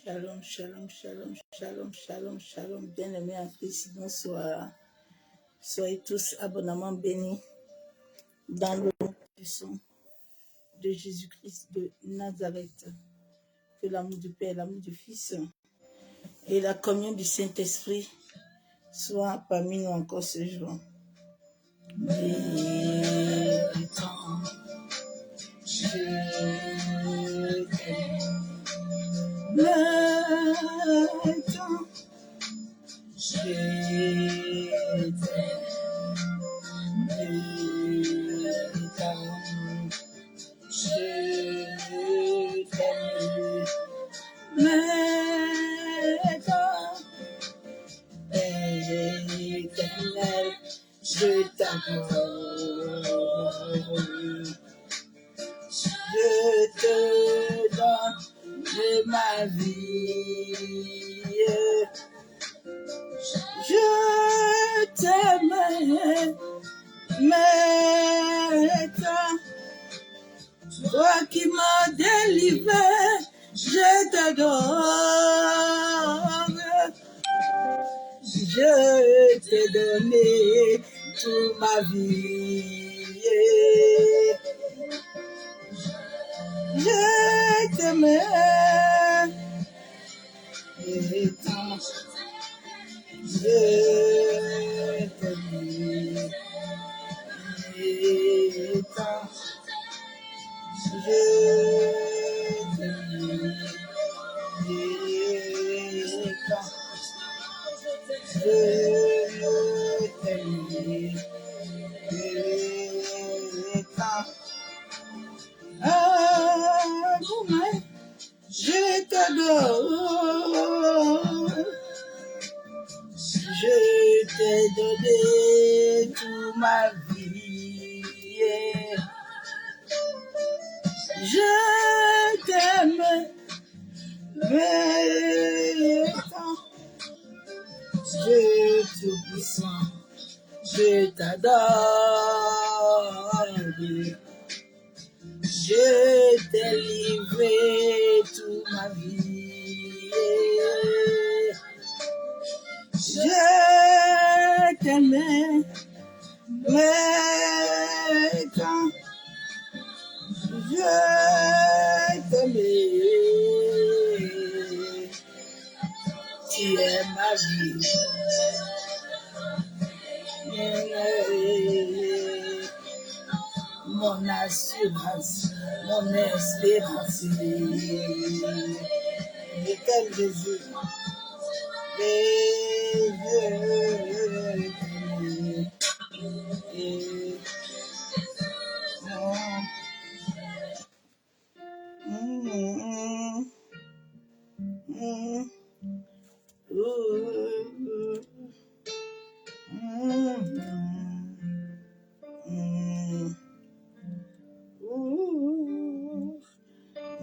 Shalom, shalom, shalom, shalom, shalom, shalom. Bien-aimés en Christ, bonsoir. Soyez tous abondamment bénis dans le nom puissant de Jésus-Christ de Nazareth. Que l'amour du Père, l'amour du Fils et la communion du Saint-Esprit soient parmi nous encore ce jour. Et quand je t'aime, maintenant je t'aime, je t'aime, maintenant, éternel, je t'adore. Je te donne de ma vie. Je t'aime maintenant. Toi qui m'as délivré, je t'adore. Je t'ai donné toute ma vie. Je t'aimais et tant je t'aimais et tant je t'aimais et tant je t'aimais et tant. Ah, je t'adore, je t'ai donné toute ma vie. Je t'aime maintenant, Dieu tout-puissant, je t'adore. Je t'ai livré toute ma vie. Je t'aimais maintenant. Je t'aimais. Tu es ma vie. Mon assurance, mon espérance. Et quel Jésus, et je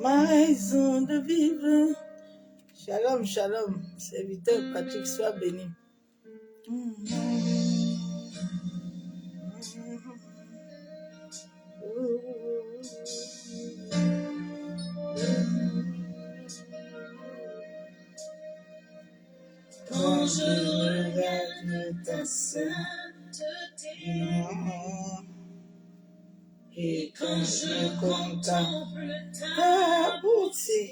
ma raison de vivre. Shalom, shalom, serviteur Patrick, sois béni. Quand je regarde ta sainteté et quand je contemple ta beauté,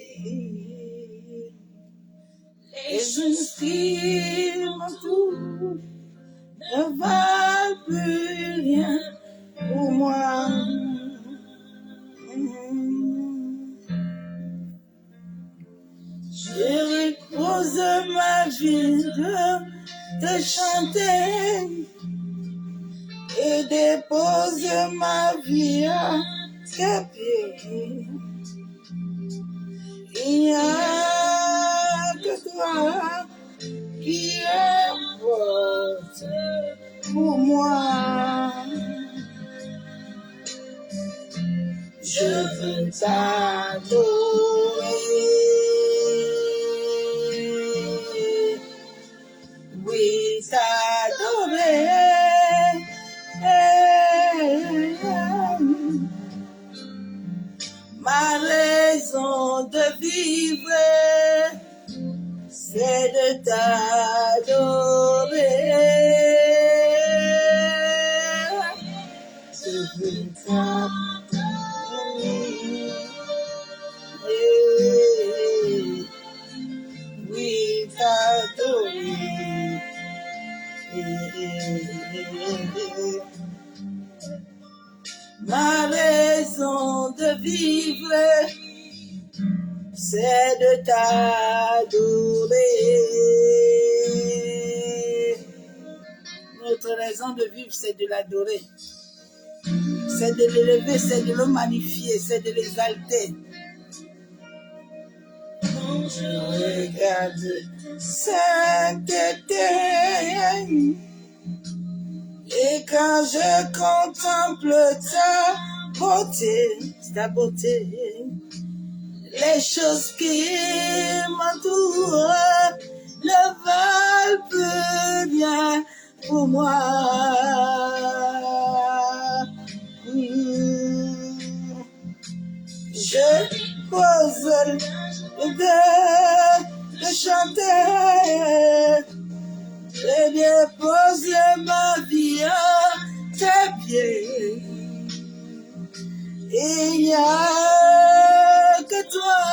les esprits m'entourent, ne valent plus rien pour moi. Je repose ma vie de te chanter et dépose ma vie à tes pieds. Il n'y a que toi qui importe pour moi. Je veux t'adorer. Oui, t'adorer. Ma raison de vivre, c'est de t'adorer. Je veux t'adorer. Oui, t'adorer. Ma raison de vivre, c'est de t'adorer. Notre raison de vivre, c'est de l'adorer. C'est de l'élever, c'est de le magnifier, c'est de l'exalter. Quand je regarde sainteté, et quand je contemple ta beauté, les choses qui m'entourent ne valent plus rien pour moi. Je pose de chanter et déposer ma vie à tes pieds. Il n'y a que toi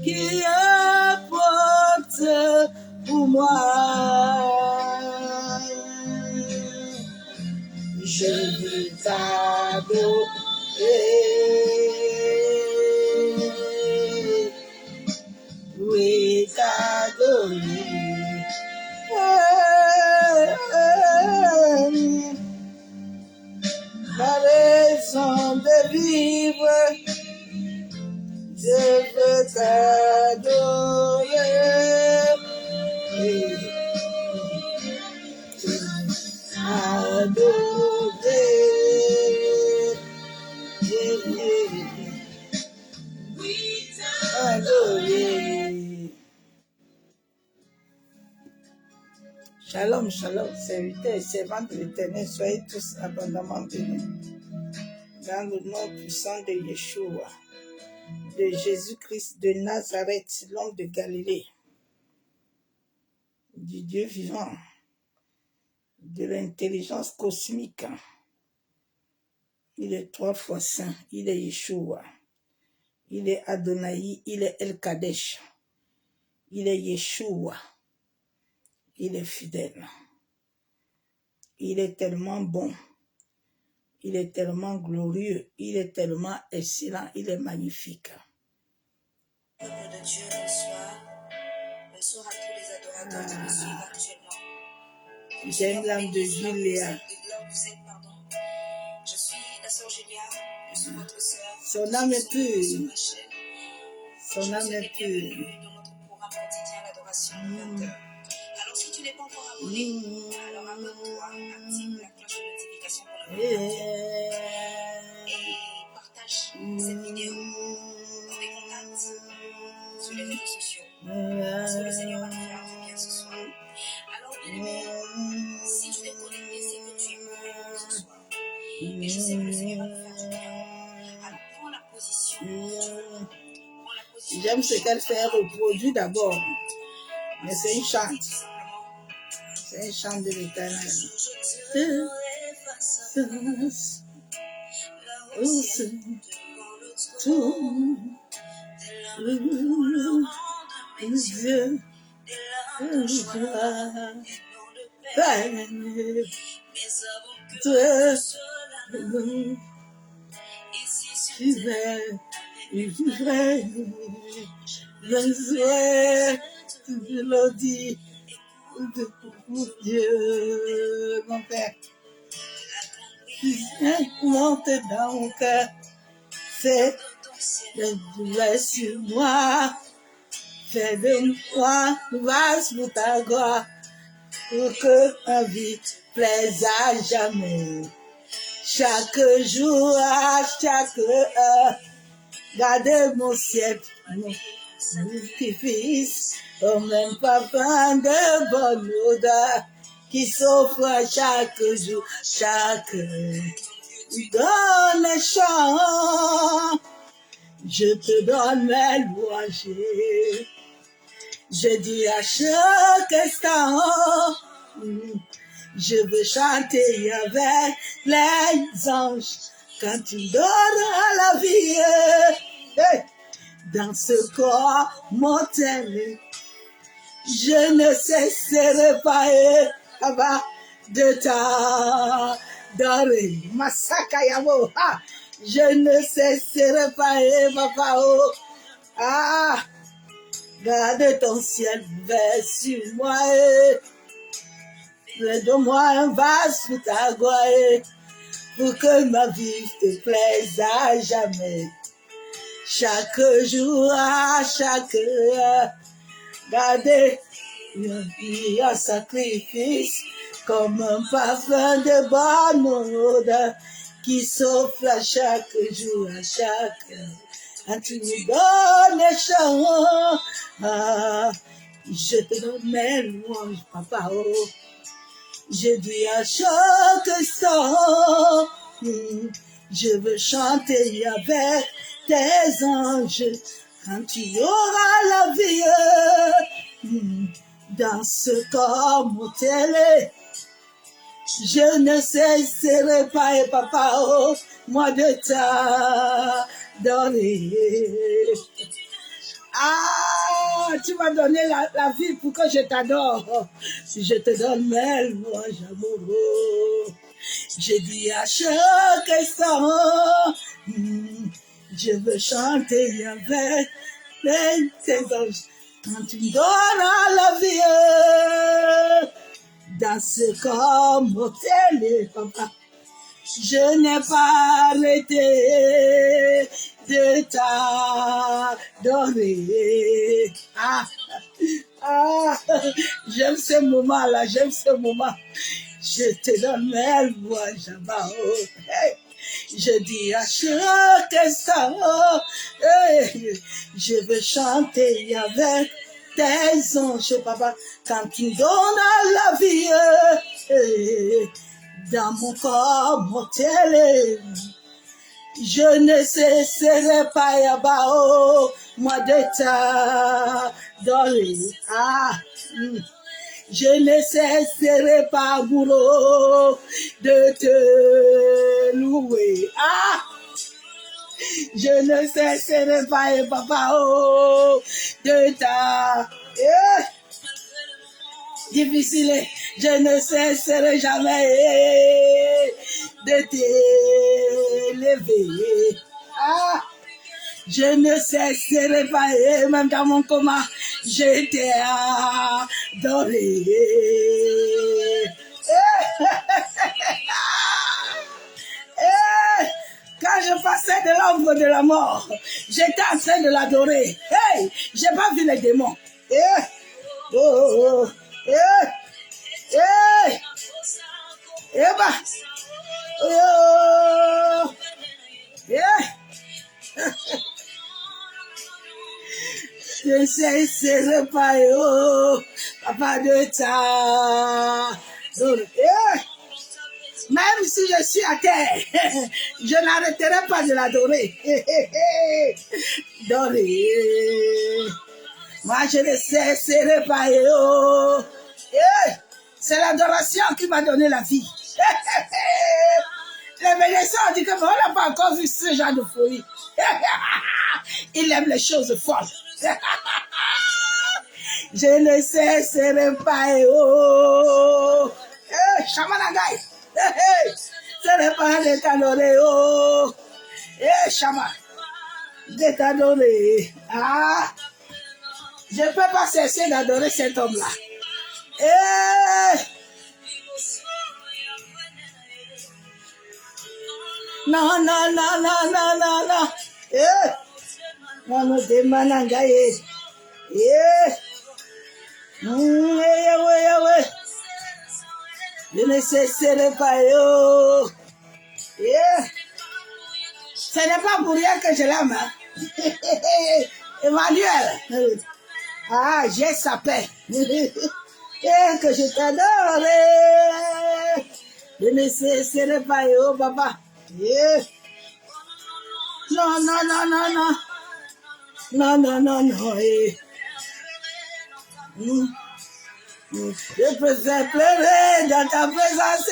qui apporte pour moi. Je veux t'adorer. Oui, t'adorer. Ma raison de vivre, je veux t'adorer. Adorer. Shalom, shalom, serviteurs et servantes de l'Éternel, soyez tous abondamment bénis. Dans le nom puissant de Yeshua, de Jésus-Christ de Nazareth, l'homme de Galilée, du Dieu vivant, de l'intelligence cosmique. Il est 3 fois saint, il est Yeshua, il est Adonai, il est El Kadesh, il est Yeshua, il est fidèle, il est tellement bon, il est tellement glorieux, il est tellement excellent, il est magnifique. Peuple de Dieu, bonsoir à tous les adorateurs qui me suivent actuellement. J'aime l'âme de Julia. Je suis la sœur Julia, je suis votre sœur. Son âme est pure. Son âme est pure. Bienvenue dans notre programme quotidien d'adoration de 20 heures. Alors si tu n'es pas encore abonné, alors abonne-toi, active la cloche de notification pour ne rien rater. Et partage cette vidéo pour des contacts sur les réseaux sociaux. Parce que le Seigneur va te faire du bien ce soir. Alors bien aimé, si tu t'es connecté, c'est que tu es prêt pour ce soir. Mais je sais que le Seigneur va te faire du bien. Alors prends la position. J'aime ce qu'elle fait reproduire d'abord. Mais c'est une chante. C'est un chant de l'Éternel. Dieu, Dieu, mon Père, qui monte dans mon cœur, c'est le douleur sur moi, fais de moi vaste pour ta gloire, pour que ma vie plaise à jamais. Chaque jour, à chaque heure, gardez mon ciel, mon petit-fils, au même parfum de bonne odeur, qui s'offre à chaque jour, chaque heure. Donne un chant, je te donne mes louanges. Je dis à chaque instant, je veux chanter avec les anges quand tu donnes à la vie. Hey! Dans ce corps mortel, je ne cesserai pas de t'adorer. Masakayamo, ah, je ne cesserai pas, papa, oh, ah, garde ton ciel vers sur moi, donne-moi un vase pour ta gloire, pour que ma vie te plaise à jamais. Chaque jour, à chaque heure, gardez un sacrifice comme un parfum de bonne odeur qui s'offre à chaque jour, à chaque heure. Quand tu me donnes les chants, ah, je te donne mes louanges, papa. Oh. Je dis à chaque instant, je veux chanter avec tes anges quand tu auras la vie dans ce corps mortel. Je ne cesserai pas, papa, oh, moi de t'adorer. Ah, tu m'as donné la vie pour que je t'adore. Je te donne mes louanges, amoureux. Je dis à chaque instant, je veux chanter avec tes anges. Quand tu me donnes la vie dans ce corps mortel, papa, je n'ai pas arrêté de t'adorer. Ah, j'aime ce moment-là, j'aime ce moment. Je te donne mes louanges, oh. Hey. Je dis à chaque instant, hey, je veux chanter avec tes anges, papa, quand tu donnes la vie hey, dans mon corps mortel. Je ne cesserai pas, oh, moi de t'adorer. Je ne cesserai pas, amoureux, de te louer. Je ne cesserai pas, papa, oh, de difficile. Je ne cesserai jamais de t'élever. Je ne cesserai pas, même dans mon coma, je t'ai adoré. Quand je passais de l'ombre de la mort, j'étais en train de l'adorer. Hey, j'ai pas vu les démons. Je ne cesserai pas, oh, papa de t'adorer. Même si je suis à terre, je n'arrêterai pas de l'adorer. Moi, je ne cesserai pas, oh. C'est l'adoration qui m'a donné la vie. Les médecins ont dit que on n'a pas encore vu ce genre de folie. Il aime les choses folles. Je ne cesserai pas, oh. Shamanagay. Ce n'est pas de t'adorer, oh. Shama. De t'adorer. Je ne peux pas cesser d'adorer cet homme-là. Non. Non, demanangaye. Je ne cesserai pas, oh. Ce n'est pas pour rien que je l'aime. Emmanuel. J'ai sa paix. Et que je t'adore. Je ne cesserai pas, oh papa. Non. Je préfère pleurer dans ta présence.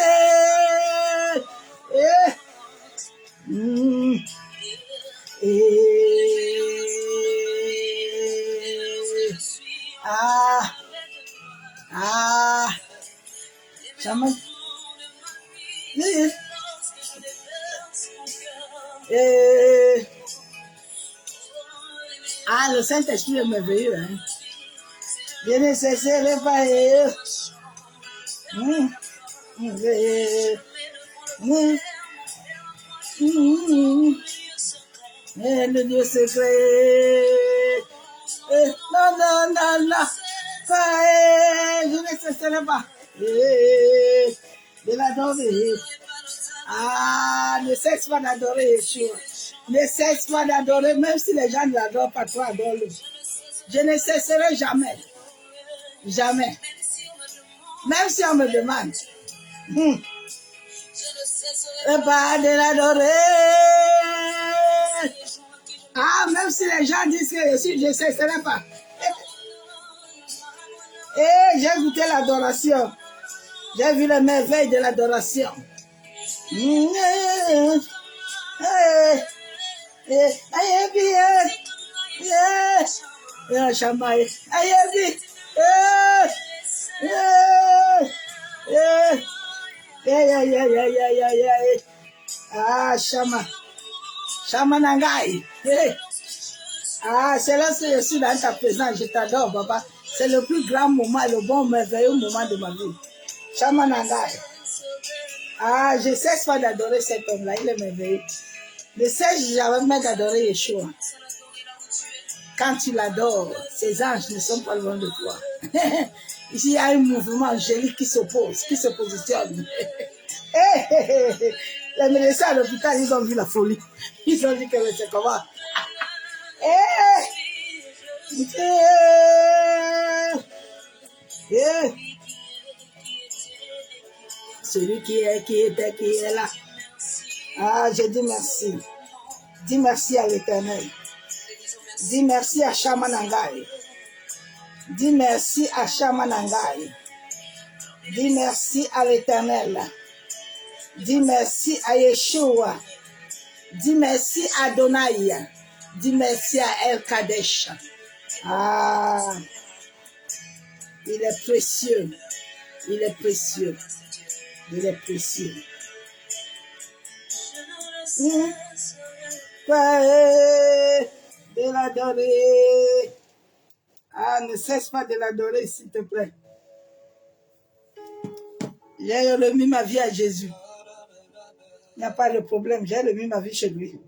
Jamais. Le Saint-Esprit est merveilleux. Hein? Je ne cesserai pas. Le Dieu secret. Non. Je ne cesserai pas. De l'adorer. Ne cesse pas d'adorer Yeshua. Ne cesse pas d'adorer, même si les gens ne l'adorent pas, toi adore-le. Je ne cesserai jamais. Jamais. Même si on me demande. Pas de l'adorer. Même si les gens disent que je ne cesserai pas. J'ai goûté l'adoration. J'ai vu les merveilles de l'adoration. Shama Nangai. C'est lorsque je suis dans ta présence, je t'adore, papa. C'est le plus grand moment, le bon, merveilleux moment de ma vie. Shama Nangai. Je cesse pas d'adorer cet homme-là, il est merveilleux. Ne cesse jamais d'adorer Yeshua. Quand tu l'adores, ces anges ne sont pas loin de toi. Ici, il y a un mouvement angélique qui s'oppose, qui se positionne. Les médecins à l'hôpital, ils ont vu la folie. Ils ont dit que c'est comment. Celui qui était, qui est là. Je dis merci. Dis merci à l'Éternel. Dis merci à Shama Nangai. Dis merci à Shama Nangai. Dis merci à l'Éternel. Dis merci à Yeshua. Dis merci à Adonai. Dis merci à El Kadesh. Il est précieux. Il est précieux. Il est précieux. De l'adorer. Ne cesse pas de l'adorer, s'il te plaît. J'ai remis ma vie à Jésus. Il n'y a pas de problème, j'ai remis ma vie chez lui.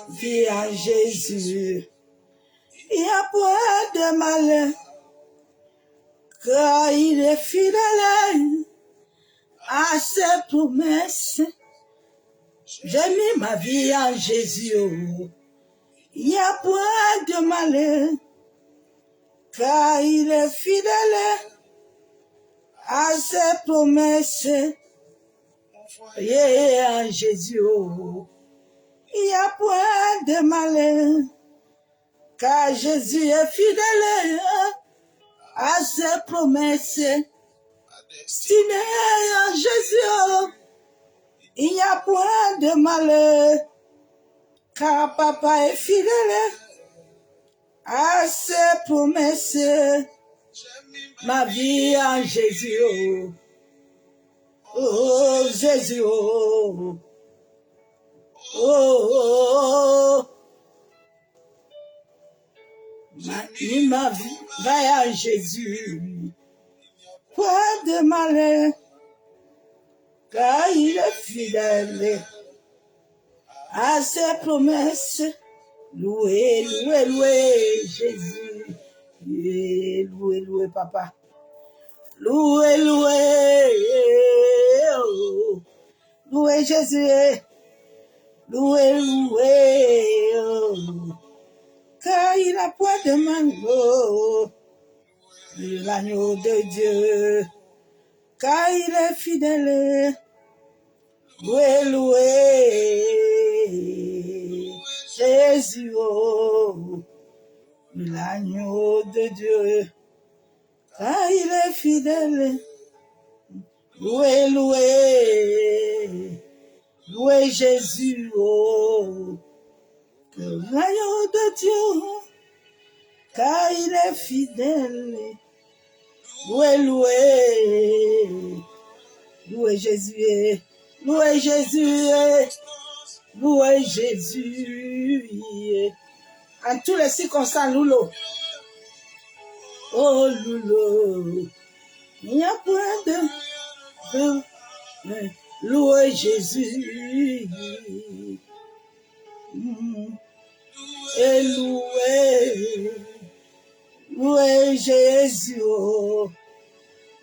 Vie à Jésus. Il n'y a point de malheur, car il est fidèle à ses promesses. J'ai mis ma vie en Jésus. Il n'y a point de malheur, car il est fidèle à ses promesses. En Jésus. Il n'y a point de malheur, car Jésus est fidèle à ses promesses. Si en Jésus, il n'y a point de malheur, car papa est fidèle à ses promesses. Ma vie en Jésus. Oh Jésus. Ma vie va en Jésus. Point de malheur, car il est fidèle à ses promesses. Loué, loué, loué, Jésus. Loué, loué, papa. Loué, loué. Oh. Loué, Jésus. Loué, loué. Oh. Car il a point de mango. L'agneau de Dieu. Car il est fidèle. Loué, loué. Jésus, oh, l'agneau de Dieu, car il est fidèle. Louez, louez, louez Jésus, oh, l'agneau de Dieu, car il est fidèle. Louez, louez, louez Jésus, louez Jésus, louez Jésus. En tous les circonstances, loulo. Oh, loulo. Il n'y a point de... Louez Jésus. Et louez. Louez Jésus. Oh.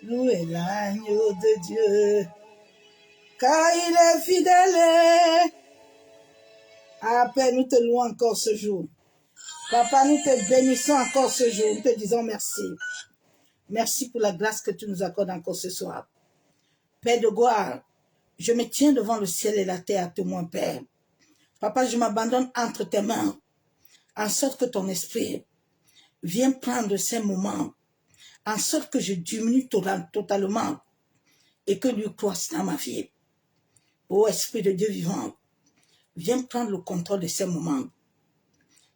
Louez l'agneau de Dieu. Car il est fidèle. Ah, Père, nous te louons encore ce jour. Papa, nous te bénissons encore ce jour. Nous te disons merci. Merci pour la grâce que tu nous accordes encore ce soir. Père de gloire, je me tiens devant le ciel et la terre à témoin, Père. Papa, je m'abandonne entre tes mains, en sorte que ton esprit vienne prendre ces moments, en sorte que je diminue totalement et que lui croisse dans ma vie. Ô Esprit de Dieu vivant, viens prendre le contrôle de ces moments.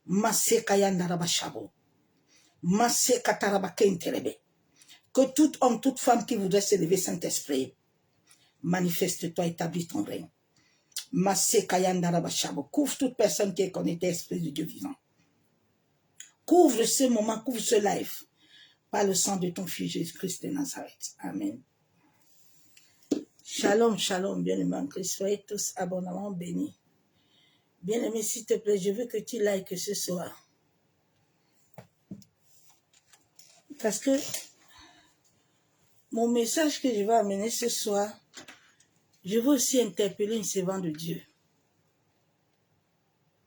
Masse kayandarabashabo. Masse katarabakenterebe. Que tout homme, toute femme qui voudrait se lever, Saint-Esprit, manifeste-toi, établis ton règne. Masse kayandarabashabo. Couvre toute personne qui est connectée, Esprit de Dieu vivant. Couvre ce moment, couvre ce live, par le sang de ton Fils Jésus-Christ de Nazareth. Amen. Shalom, shalom, bien-aimés en Christ. Soyez tous abondamment bénis. Bien-aimé, s'il te plaît, je veux que tu likes ce soir. Parce que mon message que je vais amener ce soir, je veux aussi interpeller une servante de Dieu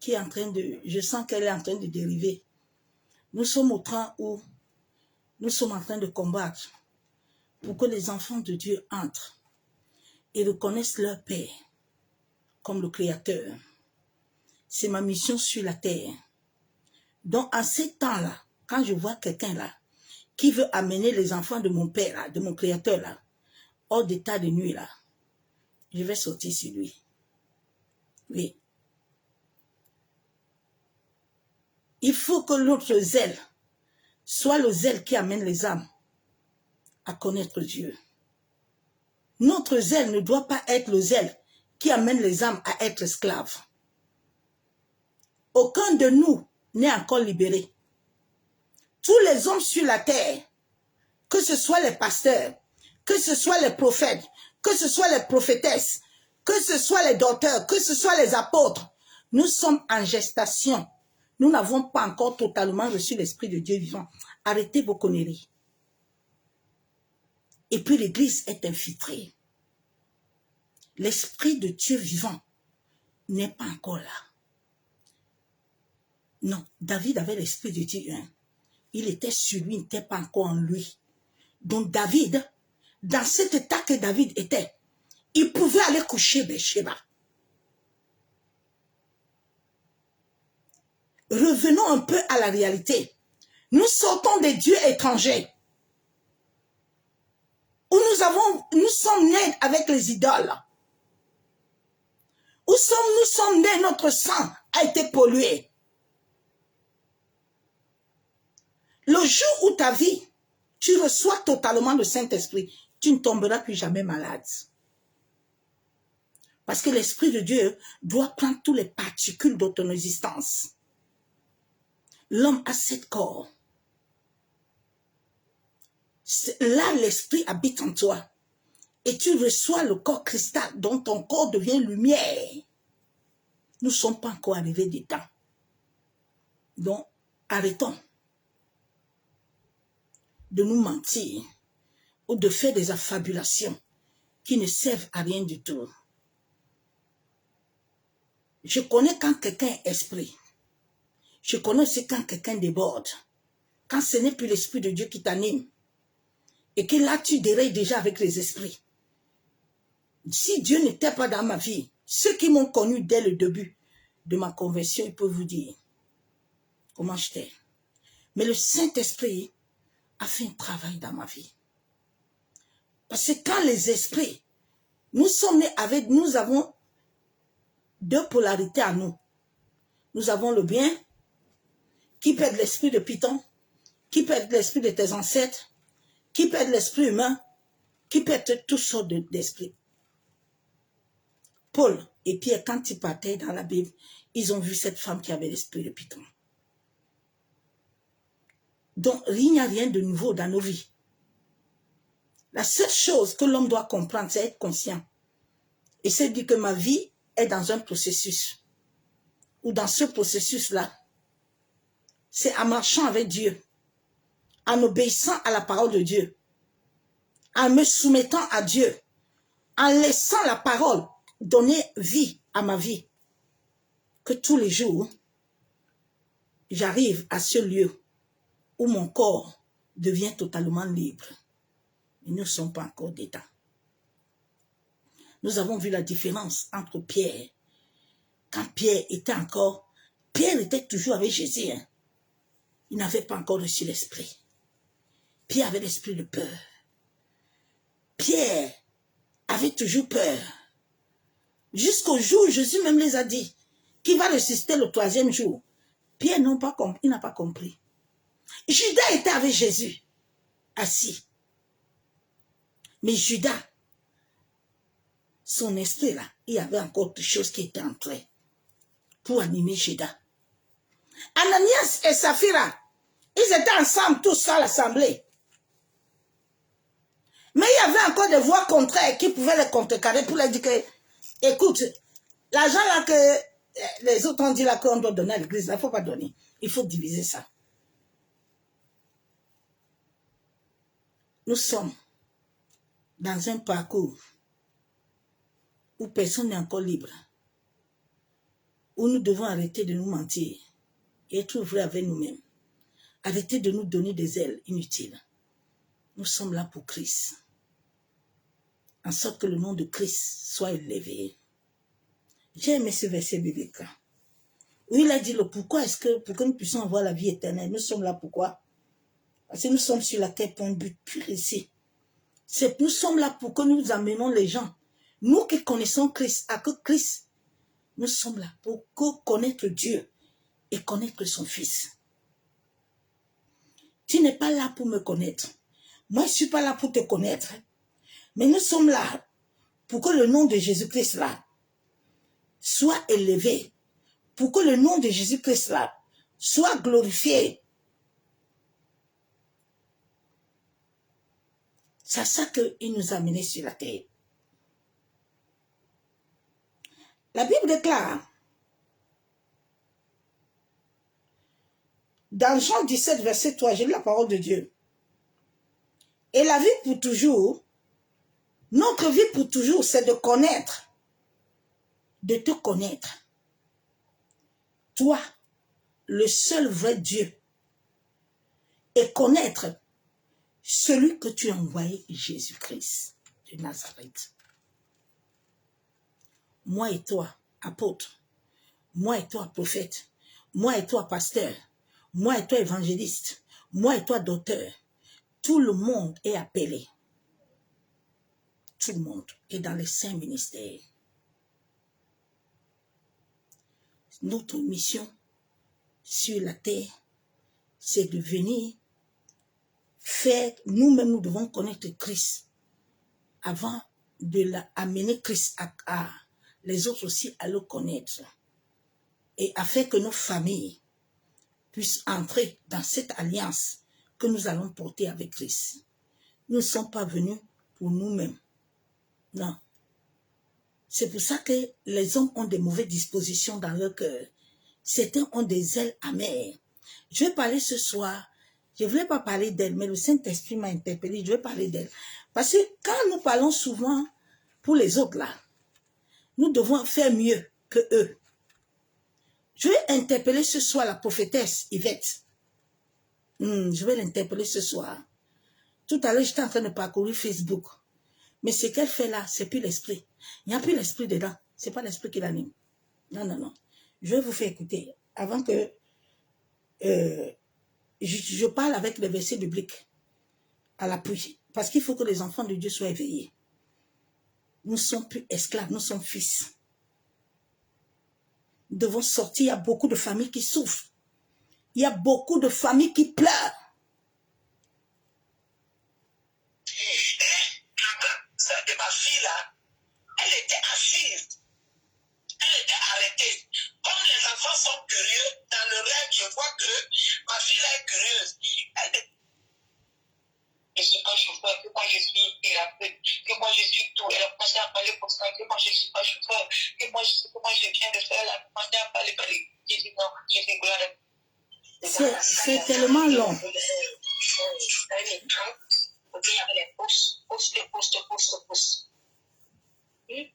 qui est en train de... Je sens qu'elle est en train de dériver. Nous sommes au train où nous sommes en train de combattre pour que les enfants de Dieu entrent et reconnaissent leur Père comme le Créateur. C'est ma mission sur la terre. Donc, en ces temps-là, quand je vois quelqu'un là, qui veut amener les enfants de mon Père, là, de mon Créateur, là, hors d'état de nuit, là, je vais sortir sur lui. Oui. Il faut que notre zèle soit le zèle qui amène les âmes à connaître Dieu. Notre zèle ne doit pas être le zèle qui amène les âmes à être esclaves. Aucun de nous n'est encore libéré. Tous les hommes sur la terre, que ce soit les pasteurs, que ce soit les prophètes, que ce soit les prophétesses, que ce soit les docteurs, que ce soit les apôtres, nous sommes en gestation. Nous n'avons pas encore totalement reçu l'Esprit de Dieu vivant. Arrêtez vos conneries. Et puis l'Église est infiltrée. L'Esprit de Dieu vivant n'est pas encore là. Non, David avait l'Esprit de Dieu. Hein. Il était sur lui, il n'était pas encore en lui. Donc David, dans cet état que David était, il pouvait aller coucher Bathsheba. Revenons un peu à la réalité. Nous sortons des dieux étrangers. Où nous sommes nés avec les idoles. Où nous sommes nés, notre sang a été pollué. Le jour où ta vie, tu reçois totalement le Saint-Esprit, tu ne tomberas plus jamais malade. Parce que l'Esprit de Dieu doit prendre toutes les particules de ton existence. L'homme a 7 corps. Là, l'Esprit habite en toi. Et tu reçois le corps cristal, dont ton corps devient lumière. Nous ne sommes pas encore arrivés dedans. Donc, arrêtons de nous mentir ou de faire des affabulations qui ne servent à rien du tout. Je connais quand quelqu'un est esprit. Je connais aussi quand quelqu'un déborde. Quand ce n'est plus l'Esprit de Dieu qui t'anime. Et que là, tu dérayes déjà avec les esprits. Si Dieu n'était pas dans ma vie, ceux qui m'ont connu dès le début de ma conversion, ils peuvent vous dire, comment j'étais. Mais le Saint-Esprit a fait un travail dans ma vie. Parce que quand les esprits, nous sommes nés avec, nous avons deux polarités à nous. Nous avons le bien, qui peut être l'esprit de Python, qui peut être l'esprit de tes ancêtres, qui peut être l'esprit humain, qui peut être toutes sortes d'esprits. Paul et Pierre, quand ils partaient dans la Bible, ils ont vu cette femme qui avait l'esprit de Python. Donc, il n'y a rien de nouveau dans nos vies. La seule chose que l'homme doit comprendre, c'est être conscient. Et c'est dire que ma vie est dans un processus. Ou dans ce processus-là, c'est en marchant avec Dieu, en obéissant à la parole de Dieu, en me soumettant à Dieu, en laissant la parole donner vie à ma vie, que tous les jours, j'arrive à ce lieu où mon corps devient totalement libre. Mais nous ne sommes pas encore dedans. Nous avons vu la différence entre Pierre. Quand Pierre était toujours avec Jésus. Hein. Il n'avait pas encore reçu l'esprit. Pierre avait l'esprit de peur. Pierre avait toujours peur. Jusqu'au jour où Jésus même les a dit qu'il va ressusciter le 3e jour. Pierre n'a pas compris. Judas était avec Jésus, assis. Mais Judas, son esprit là, il y avait encore quelque chose qui était entré pour animer Judas. Ananias et Saphira, ils étaient ensemble tous à l'assemblée. Mais il y avait encore des voix contraires qui pouvaient les contrecarrer pour leur dire que, écoute, l'argent là que les autres ont dit là qu'on doit donner à l'église, il ne faut pas donner. Il faut diviser ça. Nous sommes dans un parcours où personne n'est encore libre, où nous devons arrêter de nous mentir et être vrai avec nous-mêmes. Arrêter de nous donner des ailes inutiles. Nous sommes là pour Christ. En sorte que le nom de Christ soit élevé. J'ai aimé ce verset biblique. Où il a dit le pourquoi est-ce que, pour que nous puissions avoir la vie éternelle, nous sommes là pourquoi? Parce que nous sommes sur la terre pour un but précis. Nous sommes là pour que nous amenons les gens. Nous qui connaissons Christ, à que Christ, nous sommes là pour connaître Dieu et connaître son Fils. Tu n'es pas là pour me connaître. Moi, je ne suis pas là pour te connaître. Mais nous sommes là pour que le nom de Jésus-Christ là soit élevé. Pour que le nom de Jésus-Christ là soit glorifié. C'est ça qu'il nous a menés sur la terre. La Bible déclare dans Jean 17, verset 3, j'ai lu la parole de Dieu. Et la vie pour toujours, notre vie pour toujours, c'est de connaître, de te connaître. Toi, le seul vrai Dieu, et connaître celui que tu as envoyé, Jésus-Christ de Nazareth. Moi et toi, apôtre, moi et toi, prophète, moi et toi, pasteur, moi et toi, évangéliste, moi et toi, docteur, tout le monde est appelé. Tout le monde est dans les 5 ministères. Notre mission sur la terre, c'est de venir faire, nous-mêmes, nous devons connaître Christ avant de amener Christ à les autres aussi à le connaître. Et afin que nos familles puissent entrer dans cette alliance que nous allons porter avec Christ. Nous ne sommes pas venus pour nous-mêmes. Non. C'est pour ça que les hommes ont des mauvaises dispositions dans leur cœur. Certains ont des ailes amères. Je vais parler ce soir, je ne voulais pas parler d'elle, mais le Saint-Esprit m'a interpellé, je vais parler d'elle. Parce que quand nous parlons souvent pour les autres là, nous devons faire mieux que eux. Je vais interpeller ce soir la prophétesse Yvette. Je vais l'interpeller ce soir. Tout à l'heure, j'étais en train de parcourir Facebook. Mais ce qu'elle fait là, c'est plus l'esprit. Il n'y a plus l'esprit dedans. Ce n'est pas l'esprit qui l'anime. Non, non, non. Je vais vous faire écouter. Avant que je parle avec les versets bibliques à l'appui. Parce qu'il faut que les enfants de Dieu soient éveillés. Nous ne sommes plus esclaves, nous sommes fils. Nous devons sortir. Il y a beaucoup de familles qui souffrent. Il y a beaucoup de familles qui pleurent. Ça de ma fille là, elle était assise. Elle était arrêtée. Comme les enfants sont curieux, dans le rêve, je vois que ma fille là est curieuse. Elle dit, je ne suis pas chauffeur, que moi je suis thérapeute, que moi je suis tout. Elle a commencé à parler comme ça, que moi je ne suis pas chauffeur, que moi je viens de faire. Elle a commencé à parler. J'ai dit non, je dis gloire. C'est tellement long. Il y avait les pouces.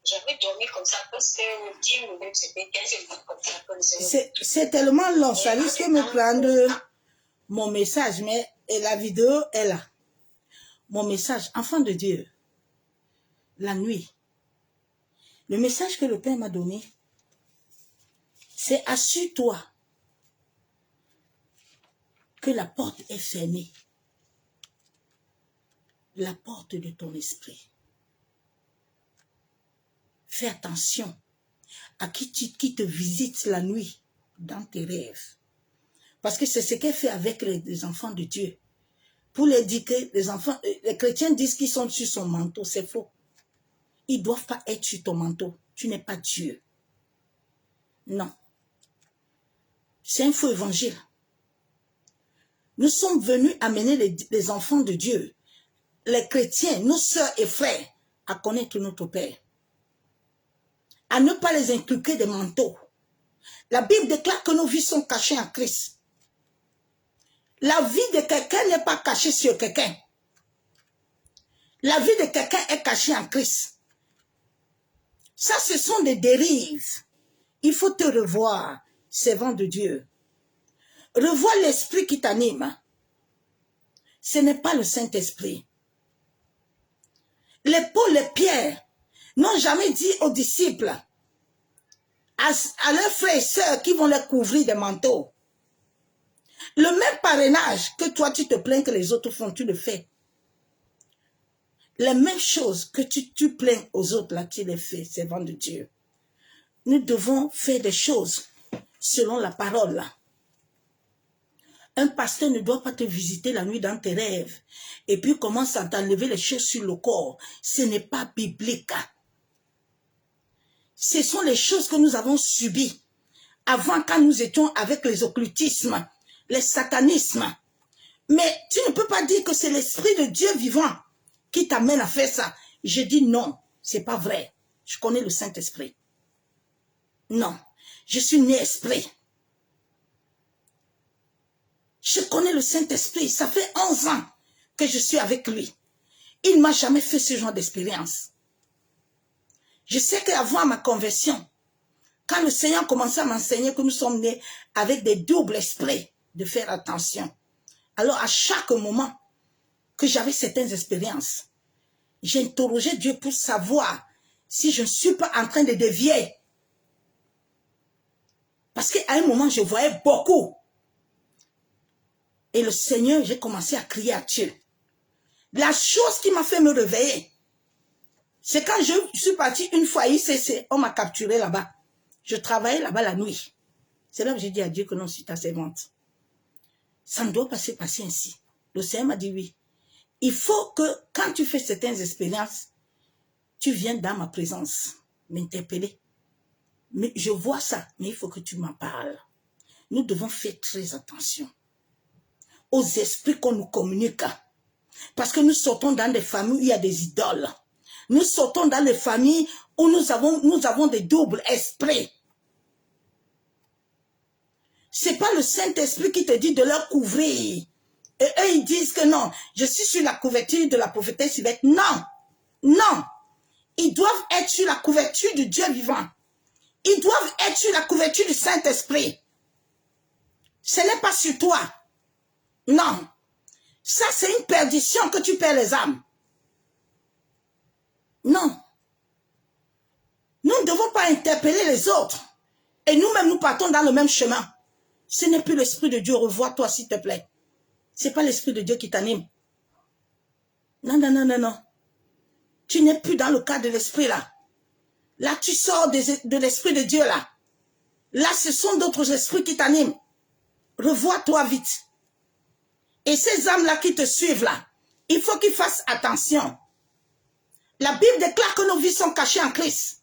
J'avais dormi comme ça, parce que 10 minutes, c'était 15 minutes comme ça. C'est tellement long, ça risque de me prendre mon message, mais la vidéo est là. Mon message, enfant de Dieu, la nuit. Le message que le Père m'a donné, c'est assure-toi que la porte est fermée. La porte de ton esprit. Fais attention à qui te visite la nuit dans tes rêves. Parce que c'est ce qu'elle fait avec les enfants de Dieu. Pour les dire que les chrétiens disent qu'ils sont sur son manteau, c'est faux. Ils ne doivent pas être sur ton manteau. Tu n'es pas Dieu. Non. C'est un faux évangile. Nous sommes venus amener les enfants de Dieu, les chrétiens, nos sœurs et frères, à connaître notre Père. À ne pas les inculquer des manteaux. La Bible déclare que nos vies sont cachées en Christ. La vie de quelqu'un n'est pas cachée sur quelqu'un. La vie de quelqu'un est cachée en Christ. Ça, ce sont des dérives. Il faut te revoir, servant de Dieu. Revois l'esprit qui t'anime. Ce n'est pas le Saint-Esprit. Les Paul et Pierre n'ont jamais dit aux disciples, à leurs frères et sœurs qui vont les couvrir des manteaux. Le même parrainage que toi tu te plains que les autres font, tu le fais. Les mêmes choses que tu plains aux autres, là, tu les fais, servant de Dieu. Nous devons faire des choses selon la parole, là. Un pasteur ne doit pas te visiter la nuit dans tes rêves et puis commence à t'enlever les choses sur le corps. Ce n'est pas biblique. Ce sont les choses que nous avons subies avant, quand nous étions avec les occultismes, les satanismes. Mais tu ne peux pas dire que c'est l'esprit de Dieu vivant qui t'amène à faire ça. Je dis non, c'est pas vrai. Je connais le Saint-Esprit. Non, je suis né esprit. Je connais le Saint-Esprit. Ça fait 11 ans que je suis avec lui. Il ne m'a jamais fait ce genre d'expérience. Je sais qu'avant ma conversion, quand le Seigneur commençait à m'enseigner que nous sommes nés avec des doubles esprits, de faire attention. Alors à chaque moment que j'avais certaines expériences, j'interrogeais Dieu pour savoir si je ne suis pas en train de dévier. Parce qu'à un moment, je voyais beaucoup. Et le Seigneur, j'ai commencé à crier à Dieu. La chose qui m'a fait me réveiller, c'est quand je suis partie une fois à ICC, on m'a capturé là-bas. Je travaillais là-bas la nuit. C'est là que j'ai dit à Dieu que non, je suis ta servante. Ça ne doit pas se passer ainsi. Le Seigneur m'a dit oui. Il faut que quand tu fais certaines expériences, tu viennes dans ma présence, m'interpeller. Mais je vois ça, mais il faut que tu m'en parles. Nous devons faire très attention aux esprits qu'on nous communique. Parce que nous sortons dans des familles où il y a des idoles. Nous sortons dans des familles où nous avons des doubles esprits. C'est pas le Saint-Esprit qui te dit de leur couvrir. Et eux, ils disent que non, je suis sur la couverture de la prophétesse Yvette. Non, non. Ils doivent être sur la couverture du Dieu vivant. Ils doivent être sur la couverture du Saint-Esprit. Ce n'est pas sur toi. Non. Ça, c'est une perdition que tu perds les âmes. Non. Nous ne devons pas interpeller les autres. Et nous-mêmes, nous partons dans le même chemin. Ce n'est plus l'Esprit de Dieu. Revois-toi, s'il te plaît. Ce n'est pas l'Esprit de Dieu qui t'anime. Non, non, non, non, non. Tu n'es plus dans le cadre de l'Esprit, là. Là, tu sors de l'Esprit de Dieu, là. Là, ce sont d'autres esprits qui t'animent. Revois-toi vite. Et ces âmes-là qui te suivent, là, il faut qu'ils fassent attention. La Bible déclare que nos vies sont cachées en Christ.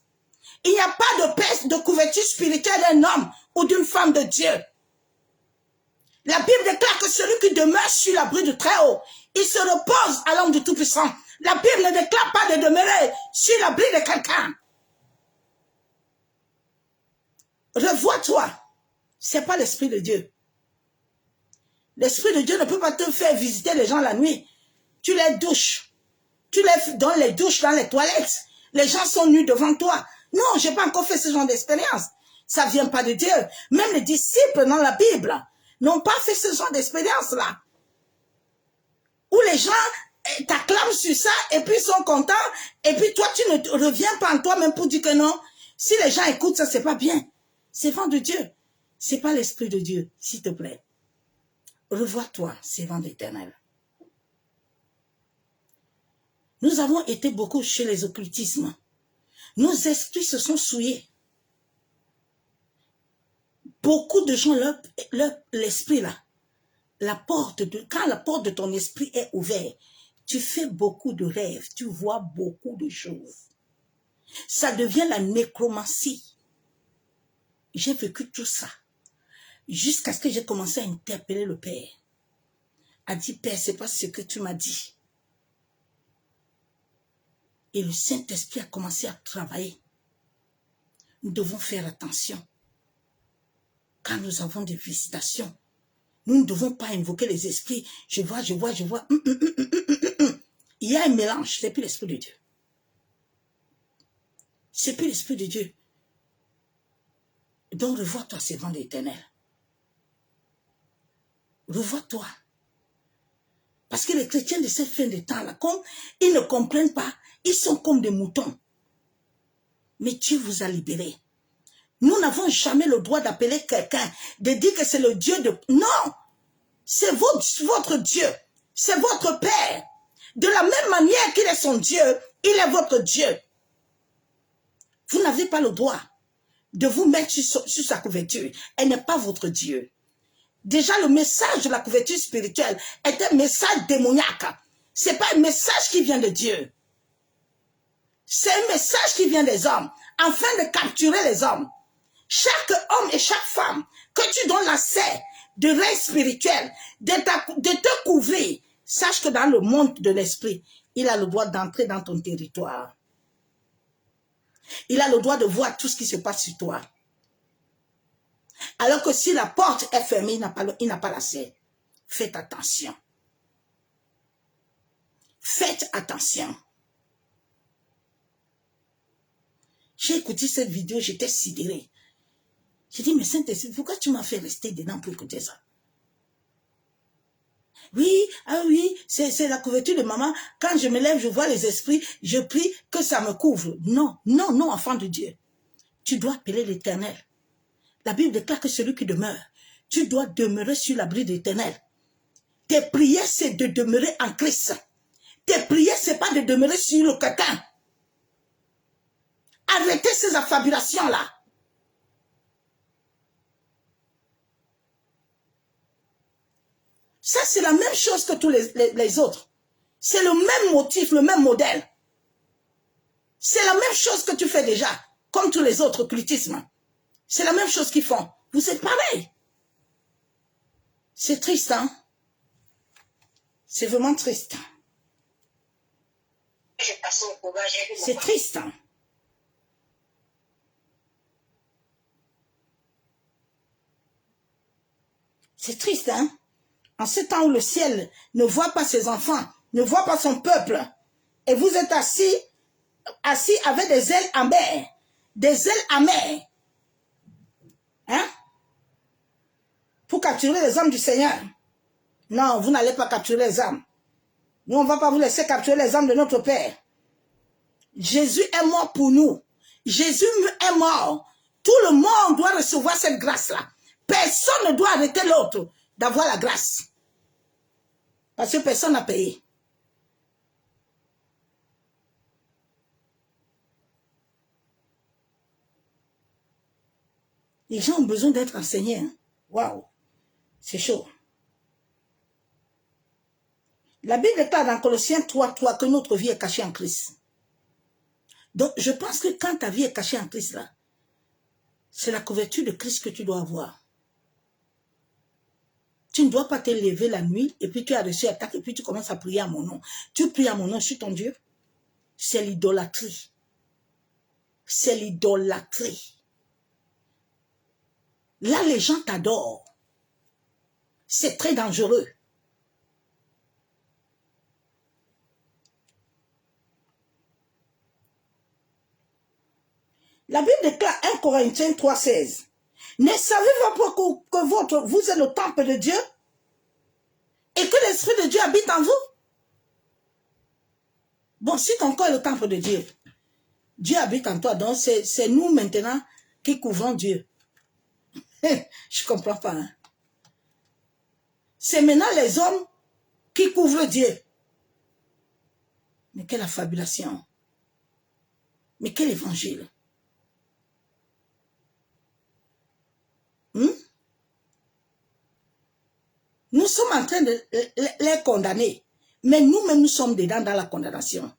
Il n'y a pas de paix, de couverture spirituelle d'un homme ou d'une femme de Dieu. La Bible déclare que celui qui demeure sur l'abri du Très-Haut, il se repose à l'ombre du Tout-Puissant. La Bible ne déclare pas de demeurer sur l'abri de quelqu'un. Revois-toi. Ce n'est pas l'Esprit de Dieu. L'Esprit de Dieu ne peut pas te faire visiter les gens la nuit. Tu les douches. Tu les dans les douches, dans les toilettes. Les gens sont nus devant toi. Non, je n'ai pas encore fait ce genre d'expérience. Ça ne vient pas de Dieu. Même les disciples dans la Bible n'ont pas fait ce genre d'expérience-là. Où les gens t'acclament sur ça et puis sont contents. Et puis toi, tu ne reviens pas en toi-même pour dire que non. Si les gens écoutent ça, c'est pas bien. C'est vent de Dieu. C'est pas l'Esprit de Dieu, s'il te plaît. Revois-toi, c'est vent d'Éternel. Nous avons été beaucoup chez les occultismes. Nos esprits se sont souillés. Beaucoup de gens, l'esprit là, quand la porte de ton esprit est ouverte, tu fais beaucoup de rêves, tu vois beaucoup de choses. Ça devient la nécromancie. J'ai vécu tout ça. Jusqu'à ce que j'ai commencé à interpeller le Père. A dit, Père, c'est pas ce que tu m'as dit. Et le Saint-Esprit a commencé à travailler. Nous devons faire attention. Quand nous avons des visitations, nous ne devons pas invoquer les esprits. Je vois. Il y a un mélange, c'est plus l'Esprit de Dieu. C'est plus l'Esprit de Dieu. Donc revois-toi, c'est vent d'Éternel. Revois-toi. Parce que les chrétiens de cette fin de temps-là, comme ils ne comprennent pas, ils sont comme des moutons. Mais Dieu vous a libérés. Nous n'avons jamais le droit d'appeler quelqu'un, de dire que c'est le Dieu de... Non! C'est votre Dieu. C'est votre Père. De la même manière qu'il est son Dieu, il est votre Dieu. Vous n'avez pas le droit de vous mettre sur sa couverture. Elle n'est pas votre Dieu. Déjà, le message de la couverture spirituelle est un message démoniaque. Ce n'est pas un message qui vient de Dieu. C'est un message qui vient des hommes, afin de capturer les hommes. Chaque homme et chaque femme, que tu donnes l'accès de règne spirituel, de te couvrir, sache que dans le monde de l'esprit, il a le droit d'entrer dans ton territoire. Il a le droit de voir tout ce qui se passe sur toi. Alors que si la porte est fermée, il n'a pas l'accès. Faites attention. Faites attention. J'ai écouté cette vidéo, j'étais sidérée. J'ai dit, mais Saint-Esprit, pourquoi tu m'as fait rester dedans pour écouter ça? Oui, ah oui, c'est la couverture de maman. Quand je me lève, je vois les esprits, je prie que ça me couvre. Non, non, non, enfant de Dieu. Tu dois appeler l'Éternel. La Bible déclare que celui qui demeure, tu dois demeurer sur l'abri de l'Éternel. Tes prières, c'est de demeurer en Christ. Tes prières, c'est pas de demeurer sur le quelqu'un. Arrêtez ces affabulations-là. Ça, c'est la même chose que tous les autres. C'est le même motif, le même modèle. C'est la même chose que tu fais déjà, comme tous les autres occultismes. C'est la même chose qu'ils font. Vous êtes pareil. C'est triste, hein? C'est vraiment triste. C'est triste, hein? C'est triste, hein? En ce temps où le ciel ne voit pas ses enfants, ne voit pas son peuple, et vous êtes assis avec des ailes amères, des ailes amères, hein? Pour capturer les âmes du Seigneur. Non, vous n'allez pas capturer les âmes. Nous, on ne va pas vous laisser capturer les âmes de notre Père. Jésus est mort pour nous. Jésus est mort. Tout le monde doit recevoir cette grâce-là. Personne ne doit arrêter l'autre d'avoir la grâce. Parce que personne n'a payé. Les gens ont besoin d'être enseignés. Hein? Waouh, c'est chaud. La Bible déclare dans Colossiens 3:3 que notre vie est cachée en Christ. Donc, je pense que quand ta vie est cachée en Christ, là, c'est la couverture de Christ que tu dois avoir. Tu ne dois pas te lever la nuit et puis tu as reçu attaque et puis tu commences à prier à mon nom. Tu pries à mon nom, je suis ton Dieu. C'est l'idolâtrie. C'est l'idolâtrie. Là, les gens t'adorent. C'est très dangereux. La Bible déclare 1 Corinthiens 3:16. Ne savez-vous pas que vous êtes le temple de Dieu et que l'Esprit de Dieu habite en vous? Bon, si ton corps est le temple de Dieu, Dieu habite en toi. Donc, c'est nous maintenant qui couvrons Dieu. Je ne comprends pas. Hein? C'est maintenant les hommes qui couvrent Dieu. Mais quelle affabulation. Mais quel évangile. Nous sommes en train de les condamner. Mais nous-mêmes, nous sommes dedans dans la condamnation.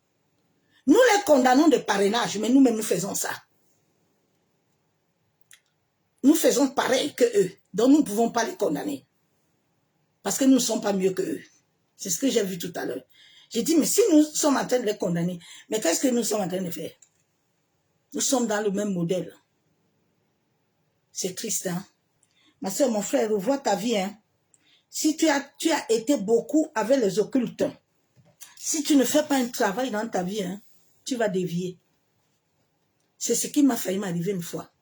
Nous les condamnons de parrainage, mais nous-mêmes, nous faisons ça. Nous faisons pareil que eux. Donc, nous ne pouvons pas les condamner. Parce que nous ne sommes pas mieux que eux. C'est ce que j'ai vu tout à l'heure. J'ai dit, mais si nous sommes en train de les condamner, mais qu'est-ce que nous sommes en train de faire? Nous sommes dans le même modèle. C'est triste, hein? Ma soeur, mon frère, revois ta vie, hein? Si tu as été beaucoup avec les occultes, si tu ne fais pas un travail dans ta vie, hein, tu vas dévier. C'est ce qui m'a failli m'arriver une fois.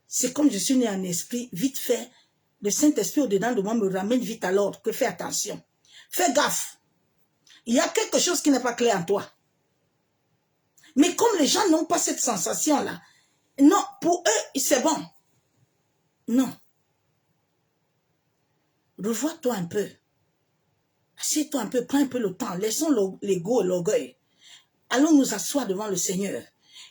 C'est comme je suis né en esprit, vite fait, le Saint-Esprit au-dedans de moi me ramène vite à l'ordre, que fais attention. Fais gaffe. Il y a quelque chose qui n'est pas clair en toi. Mais comme les gens n'ont pas cette sensation-là, non, pour eux, c'est bon. Non. Revois-toi un peu. Assieds-toi un peu, prends un peu le temps. Laissons l'ego et l'orgueil. Allons nous asseoir devant le Seigneur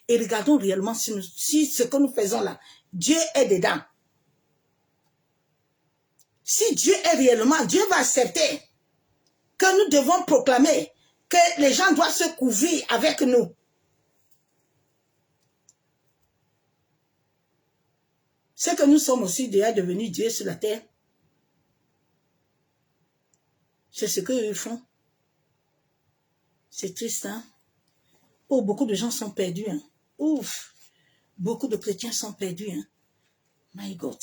et regardons réellement si ce que nous faisons là, Dieu est dedans. Si Dieu est réellement, Dieu va accepter que nous devons proclamer que les gens doivent se couvrir avec nous. C'est que nous sommes aussi déjà devenus Dieu sur la terre. C'est ce qu'eux font. C'est triste, hein? Oh, beaucoup de gens sont perdus, hein? Ouf! Beaucoup de chrétiens sont perdus, hein? My God!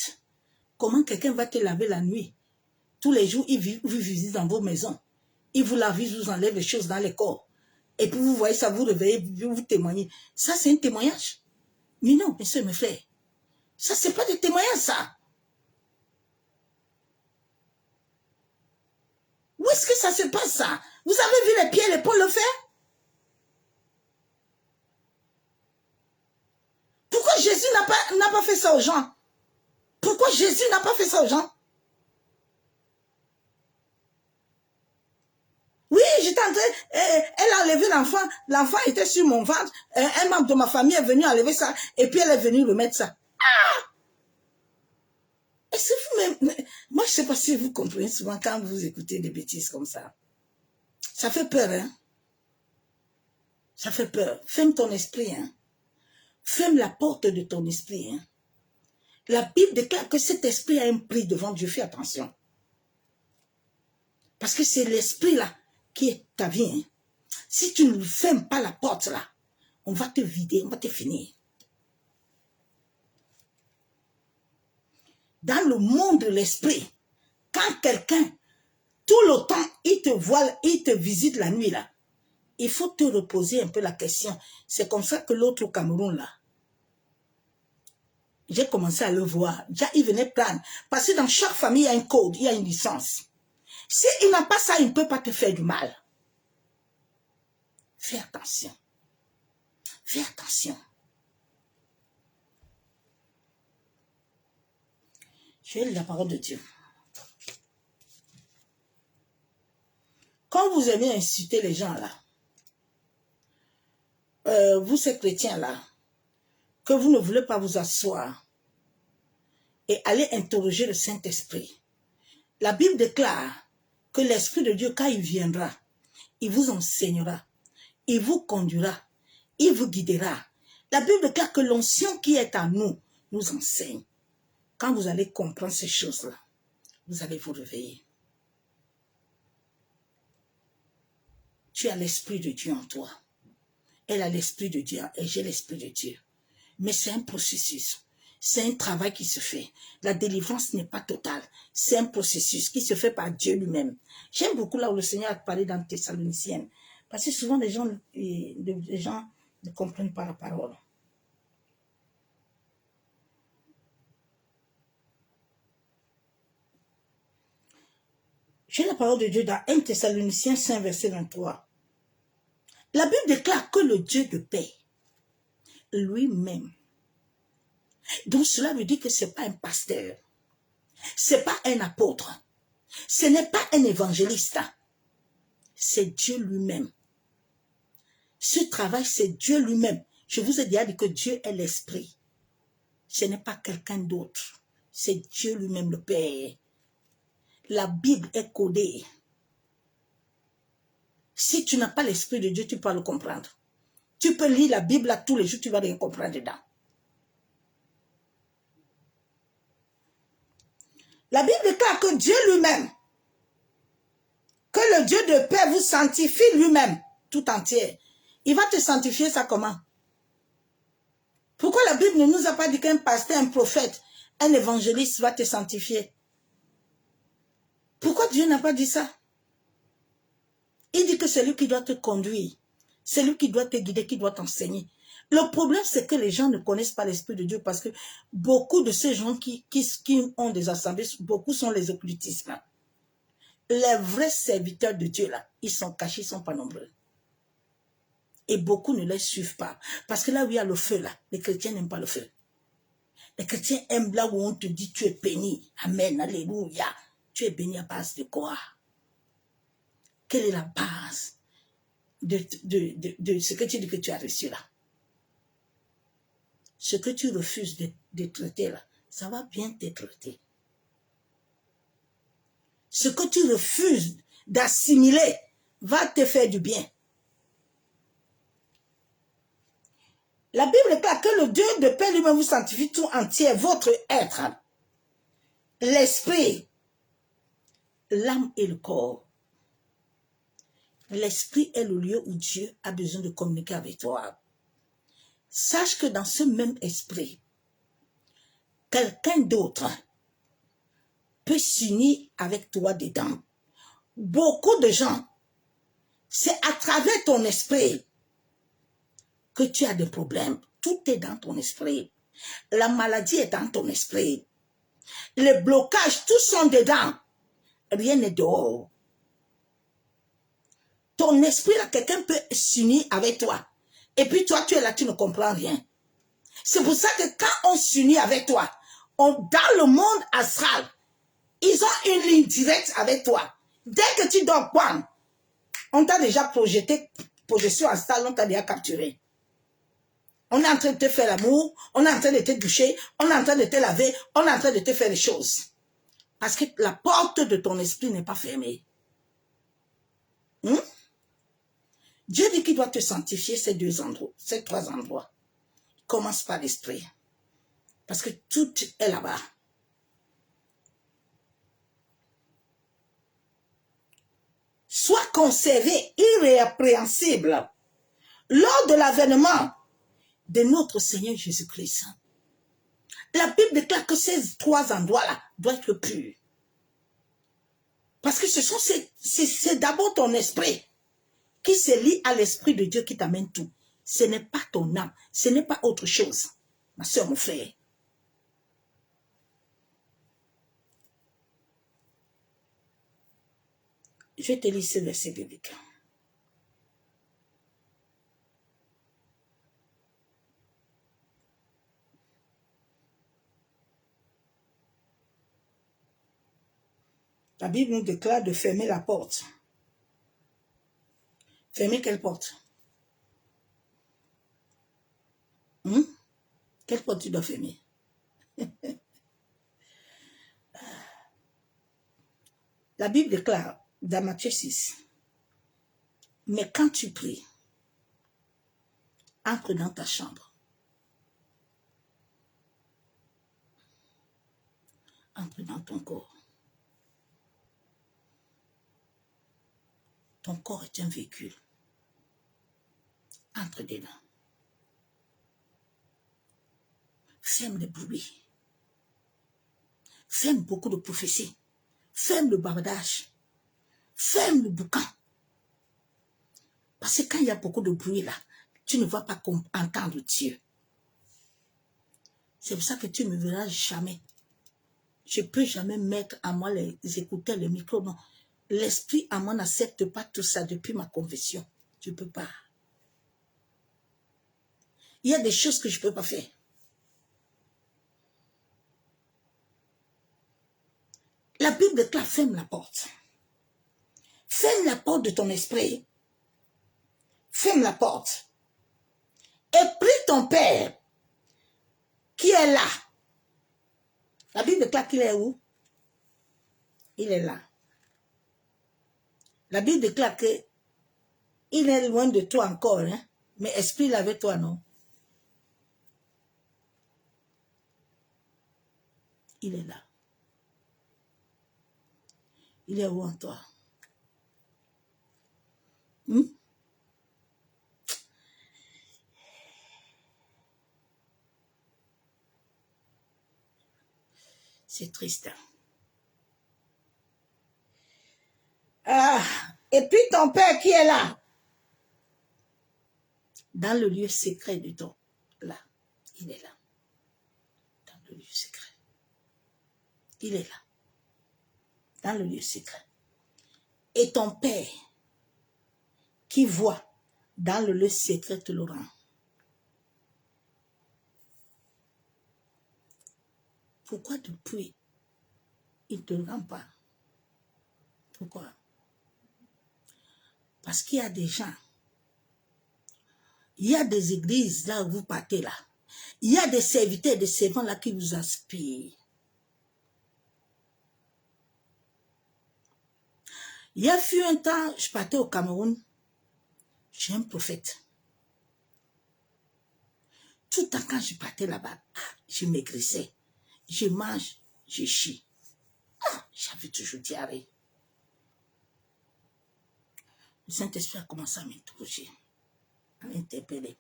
Comment quelqu'un va te laver la nuit? Tous les jours, il visite dans vos maisons. Il vous lave, il vous enlève les choses dans les corps. Et puis vous voyez ça, vous réveillez, vous témoignez. Ça, c'est un témoignage? Mais non, mes soeurs, mes frères. Ça, c'est pas des témoignages, ça. Où est-ce que ça se passe, ça? Vous avez vu les pieds et les épaules le faire? Pourquoi Jésus n'a pas fait ça aux gens? Pourquoi Jésus n'a pas fait ça aux gens? Oui, j'étais en train, elle a enlevé l'enfant, l'enfant était sur mon ventre, un membre de ma famille est venu enlever ça, et puis elle est venue remettre ça. Ah! Est-ce que vous-même, moi je ne sais pas si vous comprenez souvent quand vous écoutez des bêtises comme ça. Ça fait peur, hein? Ça fait peur. Ferme ton esprit, hein? Ferme la porte de ton esprit, hein? La Bible déclare que cet esprit a un prix devant Dieu. Fais attention. Parce que c'est l'esprit là qui est ta vie. Hein? Si tu ne fermes pas la porte là, on va te vider, on va te finir. Dans le monde de l'esprit, quand quelqu'un, tout le temps, il te voit, il te visite la nuit là, il faut te reposer un peu la question. C'est comme ça que l'autre au Cameroun là, j'ai commencé à le voir. Déjà, il venait prendre. Parce que dans chaque famille, il y a un code, il y a une licence. S'il n'a pas ça, il ne peut pas te faire du mal. Fais attention. Fais attention. Je lis la parole de Dieu. Quand vous aimez insulter les gens là, vous ces chrétiens là, que vous ne voulez pas vous asseoir et aller interroger le Saint-Esprit. La Bible déclare que l'Esprit de Dieu, quand il viendra, il vous enseignera, il vous conduira, il vous guidera. La Bible déclare que l'onction qui est en nous, nous enseigne. Quand vous allez comprendre ces choses-là, vous allez vous réveiller. Tu as l'Esprit de Dieu en toi. Elle a l'Esprit de Dieu et j'ai l'Esprit de Dieu. Mais c'est un processus. C'est un travail qui se fait. La délivrance n'est pas totale. C'est un processus qui se fait par Dieu lui-même. J'aime beaucoup là où le Seigneur a parlé dans Thessaloniciennes. Parce que souvent les gens ne comprennent pas la parole. J'ai la parole de Dieu dans 1 Thessaloniciens 5, verset 23. La Bible déclare que le Dieu de paix, lui-même, donc cela veut dire que ce n'est pas un pasteur, ce n'est pas un apôtre, ce n'est pas un évangéliste, c'est Dieu lui-même. Ce travail, c'est Dieu lui-même. Je vous ai déjà dit que Dieu est l'Esprit. Ce n'est pas quelqu'un d'autre. C'est Dieu lui-même, le Père. La Bible est codée. Si tu n'as pas l'Esprit de Dieu, tu peux le comprendre. Tu peux lire la Bible là tous les jours, tu vas rien comprendre dedans. La Bible déclare que Dieu lui-même, que le Dieu de paix vous sanctifie lui-même, tout entier. Il va te sanctifier ça comment? Pourquoi la Bible ne nous a pas dit qu'un pasteur, un prophète, un évangéliste va te sanctifier? Pourquoi Dieu n'a pas dit ça? Il dit que c'est lui qui doit te conduire. C'est lui qui doit te guider, qui doit t'enseigner. Le problème, c'est que les gens ne connaissent pas l'Esprit de Dieu parce que beaucoup de ces gens qui ont des assemblées, beaucoup sont les occultistes. Les vrais serviteurs de Dieu, là, ils sont cachés, ils ne sont pas nombreux. Et beaucoup ne les suivent pas. Parce que là où il y a le feu, là, les chrétiens n'aiment pas le feu. Les chrétiens aiment là où on te dit tu es béni. Amen, alléluia. Tu es béni à base de quoi? Quelle est la base de ce que tu dis que tu as reçu là? Ce que tu refuses de traiter là, ça va bien te traiter. Ce que tu refuses d'assimiler va te faire du bien. La Bible déclare que le Dieu de paix lui-même vous sanctifie tout entier, votre être, l'esprit, l'âme et le corps. L'esprit est le lieu où Dieu a besoin de communiquer avec toi. Sache que dans ce même esprit, quelqu'un d'autre peut s'unir avec toi dedans. Beaucoup de gens, c'est à travers ton esprit que tu as des problèmes. Tout est dans ton esprit. La maladie est dans ton esprit. Les blocages, tous sont dedans. Rien n'est dehors. Ton esprit, là, quelqu'un peut s'unir avec toi. Et puis toi, tu es là, tu ne comprends rien. C'est pour ça que quand on s'unit avec toi, dans le monde astral, ils ont une ligne directe avec toi. Dès que tu dors, bam, on t'a déjà projection astrale, on t'a déjà capturé. On est en train de te faire l'amour, on est en train de te doucher, on est en train de te laver, on est en train de te faire les choses. Parce que la porte de ton esprit n'est pas fermée. Dieu dit qu'il doit te sanctifier ces trois endroits. Commence par l'esprit. Parce que tout est là-bas. Sois conservé irrépréhensible lors de l'avènement de notre Seigneur Jésus-Christ. La Bible déclare que ces trois endroits-là doivent être purs. Parce que c'est d'abord ton esprit qui se lie à l'Esprit de Dieu qui t'amène tout. Ce n'est pas ton âme, ce n'est pas autre chose. Ma soeur, mon frère. Je te lis ce verset biblique. La Bible nous déclare de fermer la porte. Fermer quelle porte? Quelle porte tu dois fermer? La Bible déclare dans Matthieu 6, mais quand tu pries, entre dans ta chambre. Entre dans ton corps. Ton corps est un véhicule. Entre dedans. Ferme le bruit. Ferme beaucoup de prophéties. Ferme le bavardage. Ferme le boucan. Parce que quand il y a beaucoup de bruit là, tu ne vas pas entendre Dieu. C'est pour ça que tu ne me verras jamais. Je ne peux jamais mettre à moi les écouteurs, les micros. Non. L'esprit à moi n'accepte pas tout ça depuis ma conversion. Je ne peux pas. Il y a des choses que je ne peux pas faire. La Bible déclare, ferme la porte. Ferme la porte de ton esprit. Ferme la porte. Et prie ton Père qui est là. La Bible déclare qu'il est où? Il est là. La Bible déclare que il est loin de toi encore, hein? Mais esprit il est avec toi, non? Il est là. Il est où en toi? C'est triste. Ah, et puis ton Père qui est là, dans le lieu secret de ton, là, il est là. Dans le lieu secret. Il est là. Dans le lieu secret. Et ton Père qui voit dans le lieu secret te le rend. Pourquoi depuis il ne te le rend pas? Pourquoi? Parce qu'il y a des gens, il y a des églises là où vous partez là, il y a des serviteurs et des servants là qui vous aspirent. Il y a eu un temps, je partais au Cameroun, j'ai un prophète. Tout le temps quand je partais là-bas, je maigrissais. Je mange, je chie. J'avais toujours diarrhée. Le Saint-Esprit a commencé à m'interroger, à m'interpeller.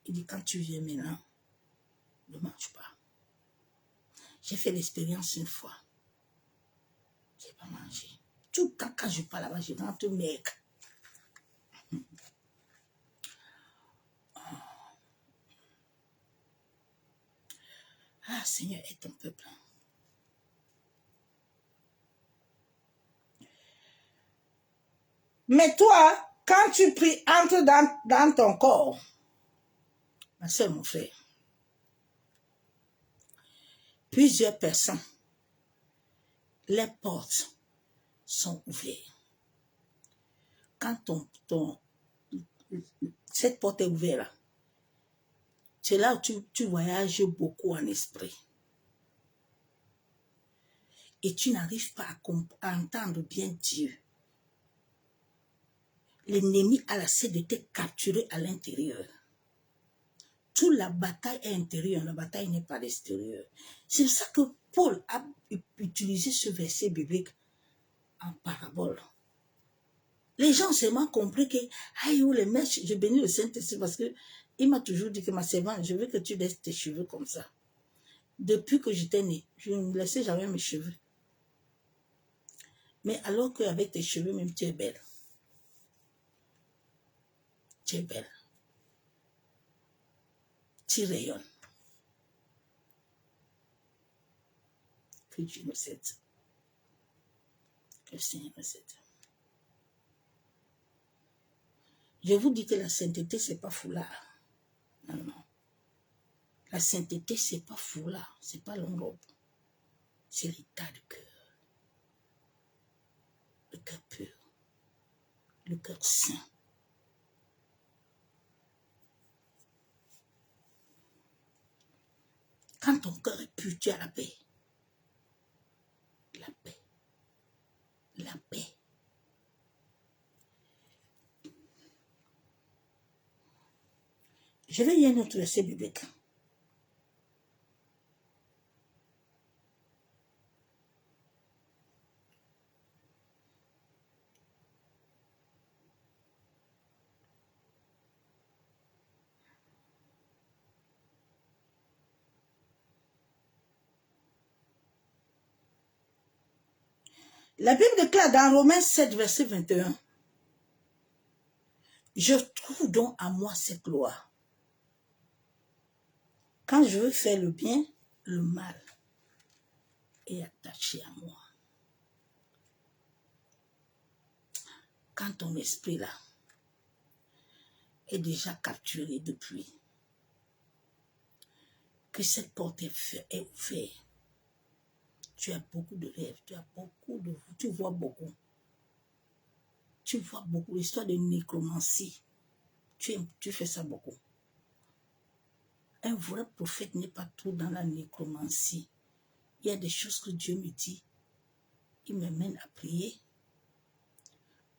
Il dit, quand tu viens maintenant, ne mange pas. J'ai fait l'expérience une fois. Je n'ai pas mangé. Tout le temps quand je pars là-bas, je rentre maigre. Ah, Seigneur, aide ton peuple. Mais toi, quand tu pries, entre dans ton corps. Ma soeur, mon frère. Plusieurs personnes, les portes sont ouvertes. Quand cette porte est ouverte là, c'est là où tu voyages beaucoup en esprit. Et tu n'arrives pas à entendre bien Dieu. L'ennemi a l'essai de te capturer à l'intérieur. Toute la bataille est intérieure, la bataille n'est pas l'extérieur. C'est pour ça que Paul a utilisé ce verset biblique en parabole. Les gens ont seulement compris que, aïe, les mèches, je bénis le Saint-Esprit parce qu'il m'a toujours dit que ma servante, je veux que tu laisses tes cheveux comme ça. Depuis que j'étais née, je ne laissais jamais mes cheveux. Mais alors qu'avec tes cheveux, même tu es belle. Tu es belle. Tu rayonnes. Que Dieu nous aide. Que le Seigneur nous aide. Je vous dis que la sainteté, ce n'est pas foulard. Non, non. La sainteté, ce n'est pas foulard. Ce n'est pas longue robe. C'est l'état du cœur. le cœur pur, le cœur saint. Quand ton cœur est pur, tu as la paix. La paix. La paix. Je vais lire un autre verset biblique. La Bible déclare dans Romains 7, verset 21, « Je trouve donc à moi cette loi. Quand je veux faire le bien, le mal est attaché à moi. » Quand ton esprit là est déjà capturé depuis que cette porte est ouverte, tu as beaucoup de rêves, tu vois beaucoup. Tu vois beaucoup. L'histoire de nécromancie, tu fais ça beaucoup. Un vrai prophète n'est pas trop dans la nécromancie. Il y a des choses que Dieu me dit. Il m'amène à prier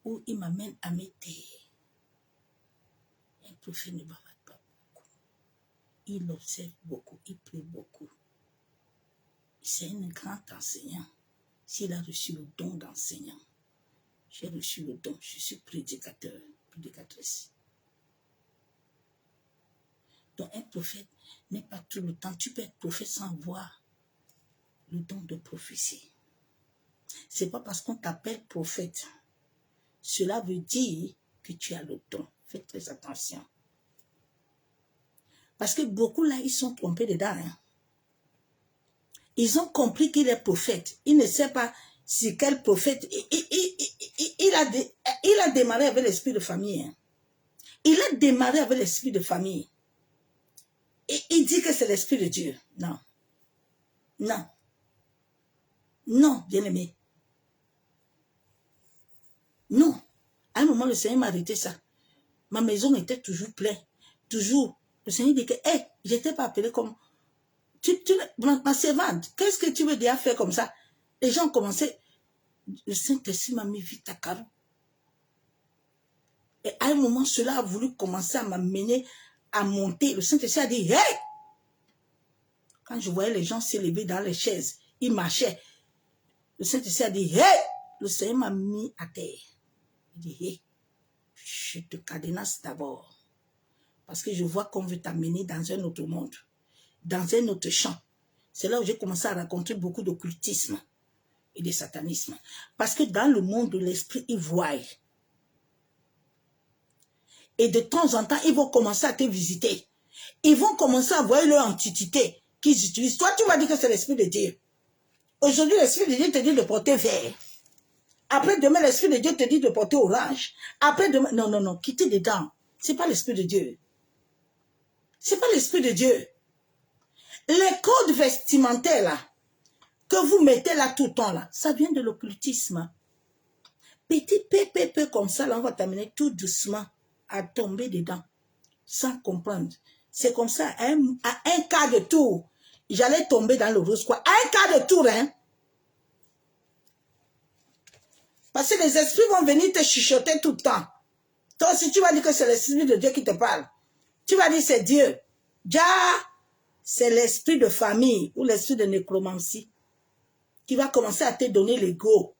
ou il m'amène à me taire. Un prophète ne bavard pas beaucoup. Il observe beaucoup, il prie beaucoup. C'est un grand enseignant. S'il a reçu le don d'enseignant, j'ai reçu le don, je suis prédicateur, prédicatrice. Donc un prophète n'est pas tout le temps. Tu peux être prophète sans avoir le don de prophétie. C'est pas parce qu'on t'appelle prophète. Cela veut dire que tu as le don. Faites très attention. Parce que beaucoup là, ils sont trompés dedans. Hein. Ils ont compris qu'il est prophète. Il ne sait pas si quel prophète. Il a démarré avec l'esprit de famille. Hein. Il a démarré avec l'esprit de famille. Et il dit que c'est l'esprit de Dieu. Non. Non. Non, bien-aimé. Non. À un moment, le Seigneur m'a arrêté ça. Ma maison était toujours pleine. Toujours. Le Seigneur dit que, hé, je n'étais pas appelé comme... ma servante, qu'est-ce que tu veux déjà faire comme ça? Les gens ont commencé... Le Saint-Esprit m'a mis vite à carreau. Et à un moment, cela a voulu commencer à m'amener à monter. Le Saint-Esprit a dit, hé! Quand je voyais les gens s'élever dans les chaises, ils marchaient. Le Saint-Esprit a dit, hé! Le Seigneur m'a mis à terre. Il dit, hé! Je te cadenasse d'abord. Parce que je vois qu'on veut t'amener dans un autre monde. Dans un autre champ. C'est là où j'ai commencé à rencontrer beaucoup d'occultisme et de satanisme. Parce que dans le monde de l'esprit, ils voient. Et de temps en temps, ils vont commencer à te visiter. Ils vont commencer à voir leur entité qu'ils utilisent. Toi, tu vas dire que c'est l'esprit de Dieu. Aujourd'hui, l'esprit de Dieu te dit de porter vert. Après demain, l'esprit de Dieu te dit de porter orange. Après demain, non, non, non, quittez dedans. Ce n'est pas l'esprit de Dieu. Ce n'est pas l'esprit de Dieu. Les codes vestimentaires là, que vous mettez là tout le temps là, ça vient de l'occultisme. Petit peu comme ça, là, on va t'amener tout doucement à tomber dedans, sans comprendre. C'est comme ça, à un quart de tour, j'allais tomber dans le rose, quoi. À un quart de tour, hein. Parce que les esprits vont venir te chuchoter tout le temps. Toi aussi, tu vas dire que c'est l'esprit de Dieu qui te parle. Tu vas dire c'est Dieu. Déjà, c'est l'esprit de famille ou l'esprit de nécromancie qui va commencer à te donner l'ego.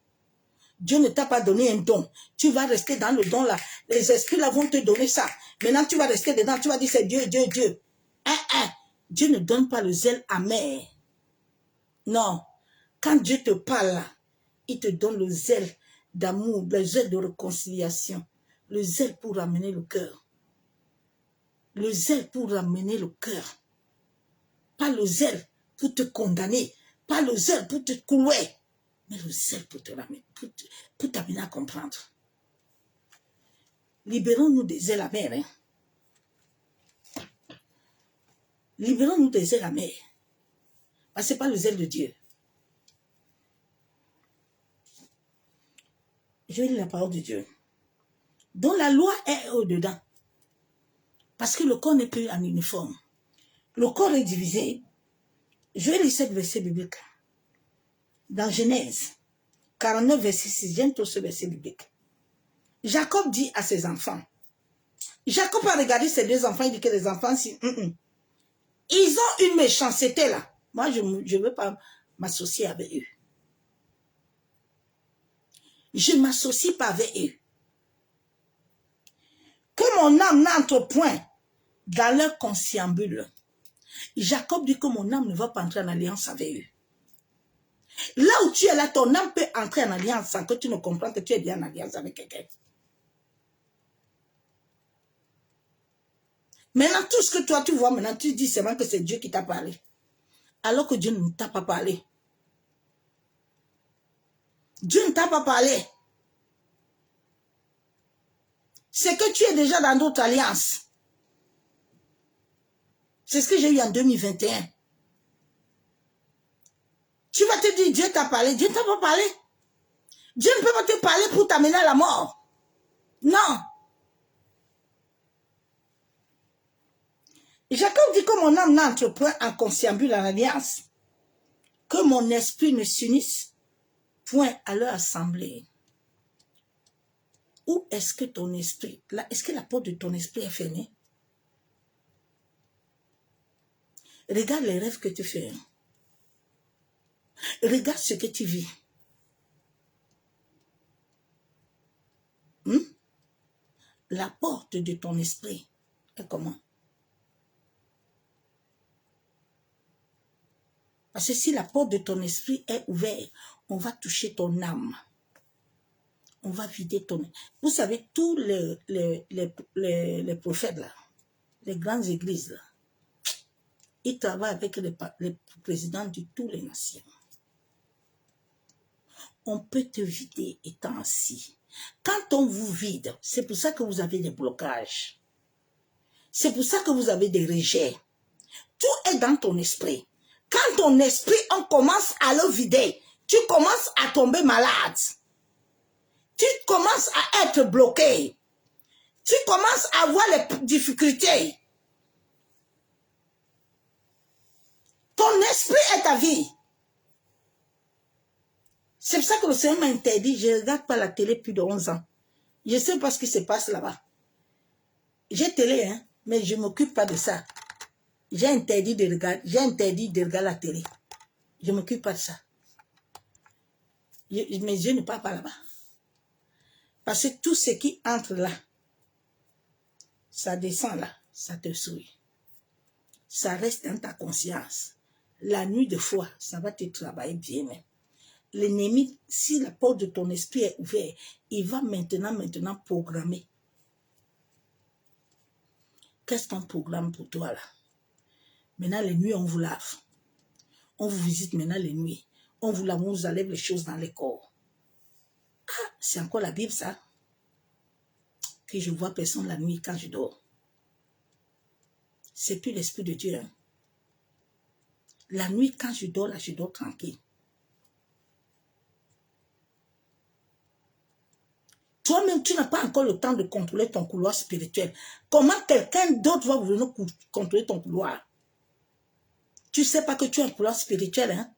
Dieu ne t'a pas donné un don. Tu vas rester dans le don là. Les esprits là vont te donner ça. Maintenant, tu vas rester dedans. Tu vas dire c'est Dieu, Dieu, Dieu. Dieu ne donne pas le zèle amer. Non. Quand Dieu te parle là, il te donne le zèle d'amour, le zèle de réconciliation, le zèle pour ramener le cœur. Le zèle pour ramener le cœur. Pas le zèle pour te condamner. Pas le zèle pour te clouer. Mais le zèle pour te ramener, pour t'amener à comprendre. Libérons-nous des zèles amers. Hein? Libérons-nous des zèles amers. Parce que ce n'est pas le zèle de Dieu. Je lis la parole de Dieu. Dont la loi est au-dedans. Parce que le corps n'est plus en uniforme. Le corps est divisé. Je vais lire ce verset biblique. Dans Genèse 49, verset 6, j'aime tout ce verset biblique. Jacob dit à ses enfants, Jacob a regardé ses deux enfants, il dit que les enfants, ils ont une méchanceté là. Moi, je ne veux pas m'associer avec eux. Je ne m'associe pas avec eux. Que mon âme n'entre point dans leur conciliabule. Jacob dit que mon âme ne va pas entrer en alliance avec eux. Là où tu es là, ton âme peut entrer en alliance sans que tu ne comprennes que tu es bien en alliance avec quelqu'un. Maintenant, tout ce que toi tu vois, maintenant tu dis seulement que c'est Dieu qui t'a parlé. Alors que Dieu ne t'a pas parlé. Dieu ne t'a pas parlé. C'est que tu es déjà dans d'autres alliances. C'est ce que j'ai eu en 2021. Tu vas te dire, Dieu t'a parlé. Dieu ne t'a pas parlé. Dieu ne peut pas te parler pour t'amener à la mort. Non. Jacob dit que mon âme n'entre point en conciliabule en alliance. Que mon esprit ne s'unisse point à leur assemblée. Où est-ce que ton esprit, là, est-ce que la porte de ton esprit est fermée? Regarde les rêves que tu fais. Regarde ce que tu vis. La porte de ton esprit est comment? Parce que si la porte de ton esprit est ouverte, on va toucher ton âme. On va vider ton âme. Vous savez, tous les prophètes, là, les grandes églises, là, ils travaillent avec les présidents de toutes les nations. On peut te vider étant assis. Quand on vous vide, c'est pour ça que vous avez des blocages. C'est pour ça que vous avez des rejets. Tout est dans ton esprit. Quand ton esprit, on commence à le vider, tu commences à tomber malade. Tu commences à être bloqué. Tu commences à avoir les difficultés. Ton esprit est ta vie. C'est pour ça que le Seigneur m'a interdit, je ne regarde pas la télé plus de 11 ans. Je sais pas ce qui se passe là-bas. J'ai télé, hein, mais je ne m'occupe pas de ça. J'ai interdit de regarder la télé. Je ne m'occupe pas de ça. Mes yeux ne partent pas là-bas. Parce que tout ce qui entre là, ça descend là, ça te souille. Ça reste dans ta conscience. La nuit de foi, ça va te travailler bien même. L'ennemi, si la porte de ton esprit est ouverte, il va maintenant programmer. Qu'est-ce qu'on programme pour toi là? Maintenant, les nuits, on vous lave. On vous visite maintenant les nuits. On vous lave, on vous enlève les choses dans les corps. Ah, c'est encore la Bible, ça. Que je vois personne la nuit quand je dors. C'est plus l'Esprit de Dieu. Hein. La nuit, quand je dors, là, je dors tranquille. Toi-même, tu n'as pas encore le temps de contrôler ton couloir spirituel. Comment quelqu'un d'autre va venir contrôler ton couloir? Tu ne sais pas que tu as un couloir spirituel, hein?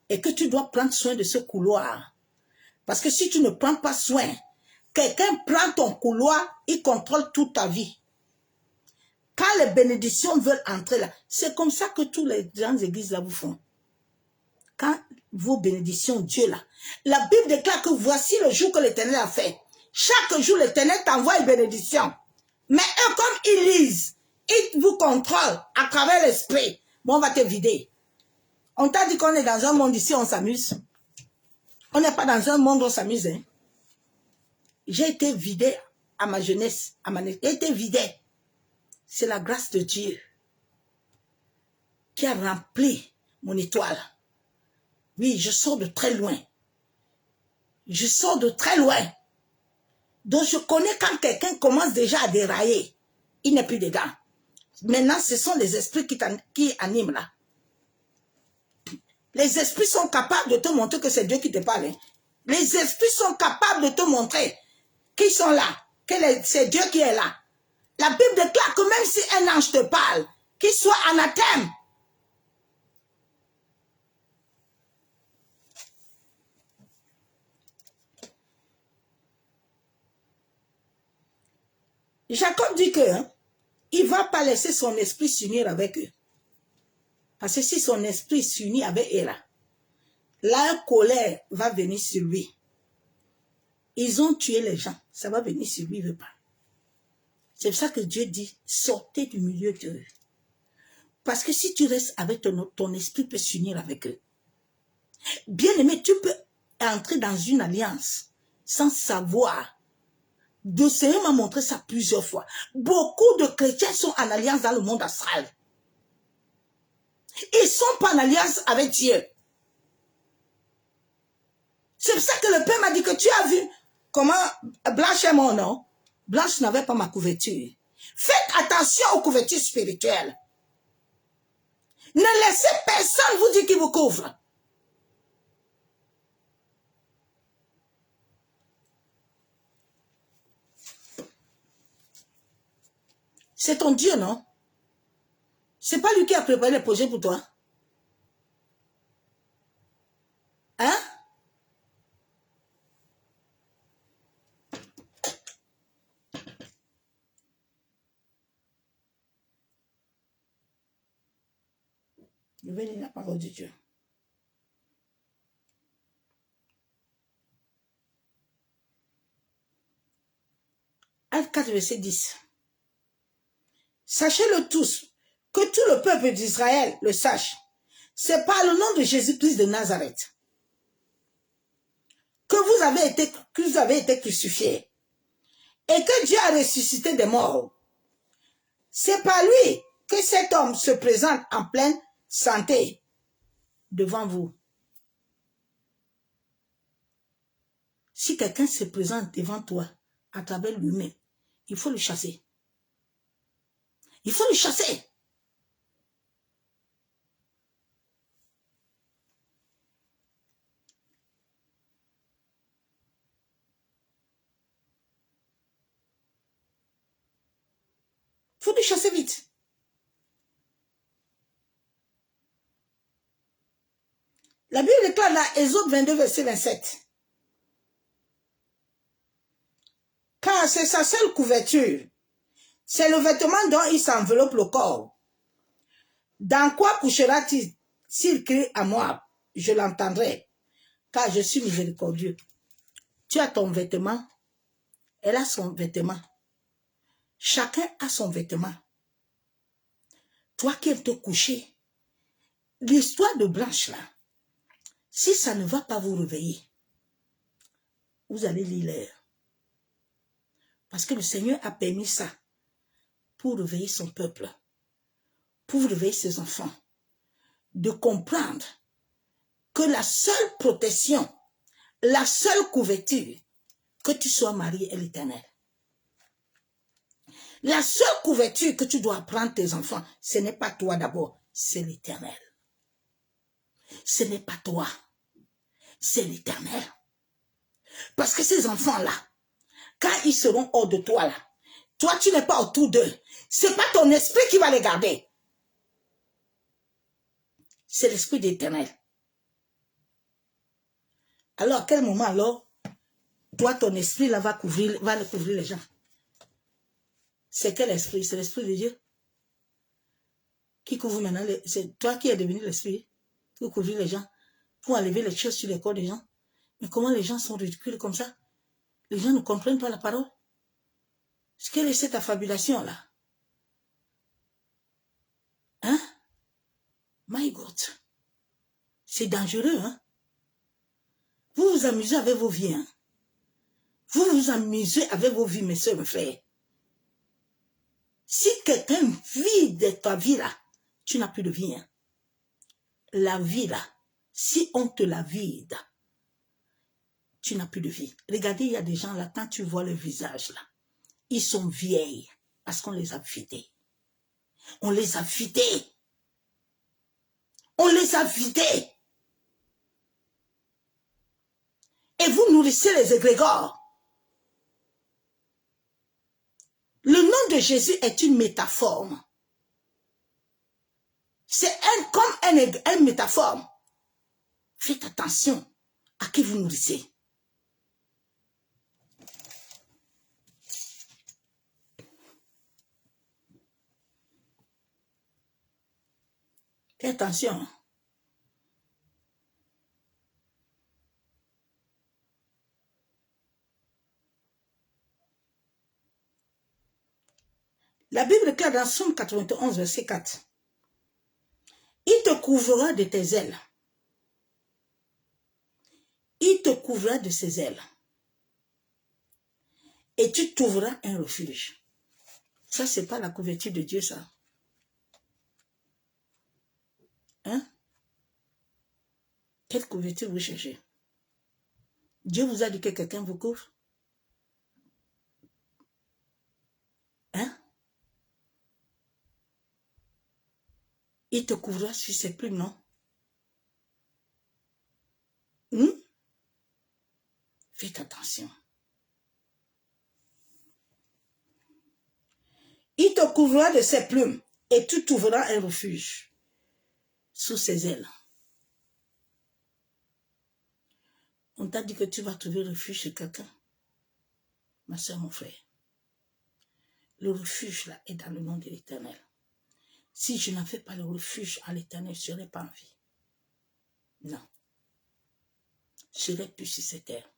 Et que tu dois prendre soin de ce couloir. Parce que si tu ne prends pas soin, quelqu'un prend ton couloir, il contrôle toute ta vie. Quand les bénédictions veulent entrer là, c'est comme ça que tous les grandes églises là vous font. Quand vos bénédictions, Dieu là, la Bible déclare que voici le jour que l'Éternel a fait. Chaque jour, l'Éternel t'envoie une bénédiction. Mais eux, comme ils lisent, ils vous contrôlent à travers l'esprit. Bon, on va te vider. On t'a dit qu'on est dans un monde ici, on s'amuse. On n'est pas dans un monde où on s'amuse. Hein. J'ai été vidé à ma jeunesse. J'ai été vidé. C'est la grâce de Dieu qui a rempli mon étoile. Oui, je sors de très loin. Je sors de très loin. Donc, je connais quand quelqu'un commence déjà à dérailler. Il n'est plus dedans. Maintenant, ce sont les esprits qui animent là. Les esprits sont capables de te montrer que c'est Dieu qui te parle. Hein. Les esprits sont capables de te montrer qu'ils sont là, que c'est Dieu qui est là. La Bible déclare que même si un ange te parle, qu'il soit anathème. Jacob dit que il ne va pas laisser son esprit s'unir avec eux. Parce que si son esprit s'unit avec eux, là, la colère va venir sur lui. Ils ont tué les gens. Ça va venir sur lui, il ne veut pas. C'est pour ça que Dieu dit, sortez du milieu d'eux. Parce que si tu restes avec ton esprit peut s'unir avec eux. Bien aimé, tu peux entrer dans une alliance sans savoir. Le Seigneur m'a montré ça plusieurs fois. Beaucoup de chrétiens sont en alliance dans le monde astral. Ils ne sont pas en alliance avec Dieu. C'est pour ça que le Père m'a dit que tu as vu comment Blanche est mon nom. Blanche n'avait pas ma couverture. Faites attention aux couvertures spirituelles. Ne laissez personne vous dire qu'il vous couvre. C'est ton Dieu, non? C'est pas lui qui a préparé les projets pour toi. Hein? Je vais lire la parole de Dieu. Acte 4, verset 10. Sachez-le tous, que tout le peuple d'Israël le sache. C'est par le nom de Jésus-Christ de Nazareth que vous avez été crucifiés et que Dieu a ressuscité des morts. C'est par lui que cet homme se présente en pleine santé devant vous. Si quelqu'un se présente devant toi à travers lui-même, il faut le chasser. Il faut le chasser. Il faut le chasser vite. La Bible déclare dans Exode 22, verset 27. Car c'est sa seule couverture. C'est le vêtement dont il s'enveloppe le corps. Dans quoi couchera-t-il s'il crie à moi? Je l'entendrai, car je suis miséricordieux. Tu as ton vêtement, elle a son vêtement. Chacun a son vêtement. Toi qui aimes te coucher, l'histoire de Blanche là, si ça ne va pas vous réveiller, vous allez lire l'air. Parce que le Seigneur a permis ça pour réveiller son peuple, pour réveiller ses enfants, de comprendre que la seule protection, la seule couverture, que tu sois marié est l'Éternel. La seule couverture que tu dois prendre tes enfants, ce n'est pas toi d'abord, c'est l'Éternel. Ce n'est pas toi, c'est l'Éternel. Parce que ces enfants-là, quand ils seront hors de toi, là, toi tu n'es pas autour d'eux, c'est pas ton esprit qui va les garder. C'est l'esprit d'Éternel. Alors à quel moment alors, toi ton esprit là va couvrir les gens? C'est quel esprit? C'est l'esprit de Dieu qui couvre maintenant. C'est toi qui es devenu l'esprit pour couvrir les gens, pour enlever les choses sur les corps des gens. Mais comment les gens sont ridicules comme ça? Les gens ne comprennent pas la parole. Quelle est cette affabulation là? Hein? My God. C'est dangereux, hein? Vous vous amusez avec vos vies, hein? Vous vous amusez avec vos vies, mes soeurs, mes frères. Si quelqu'un vit de ta vie là, tu n'as plus de vie, hein? La vie là, si on te la vide, tu n'as plus de vie. Regardez, il y a des gens là, quand tu vois le visage là, ils sont vieilles parce qu'on les a vidés. On les a vidés. On les a vidés. et vous nourrissez les égrégores. Le nom de Jésus est une métaphore. C'est comme une métaphore. Faites attention à qui vous nourrissez. Faites attention. La Bible déclare dans Somme 91, verset 4. Il te couvrira de tes ailes. Il te couvrira de ses ailes. Et tu trouveras un refuge. Ça, c'est pas la couverture de Dieu, ça. Hein? Quelle couverture vous cherchez? Dieu vous a dit que quelqu'un vous couvre? Hein? Il te couvrira sur ses plumes, non? Faites attention. Il te couvrira de ses plumes et tu trouveras un refuge sous ses ailes. On t'a dit que tu vas trouver refuge chez quelqu'un. Ma soeur, mon frère. Le refuge là est dans le nom de l'Éternel. Si je n'avais pas le refuge à l'Éternel, je ne serais pas en vie. Non. Je serais plus sur cette terre.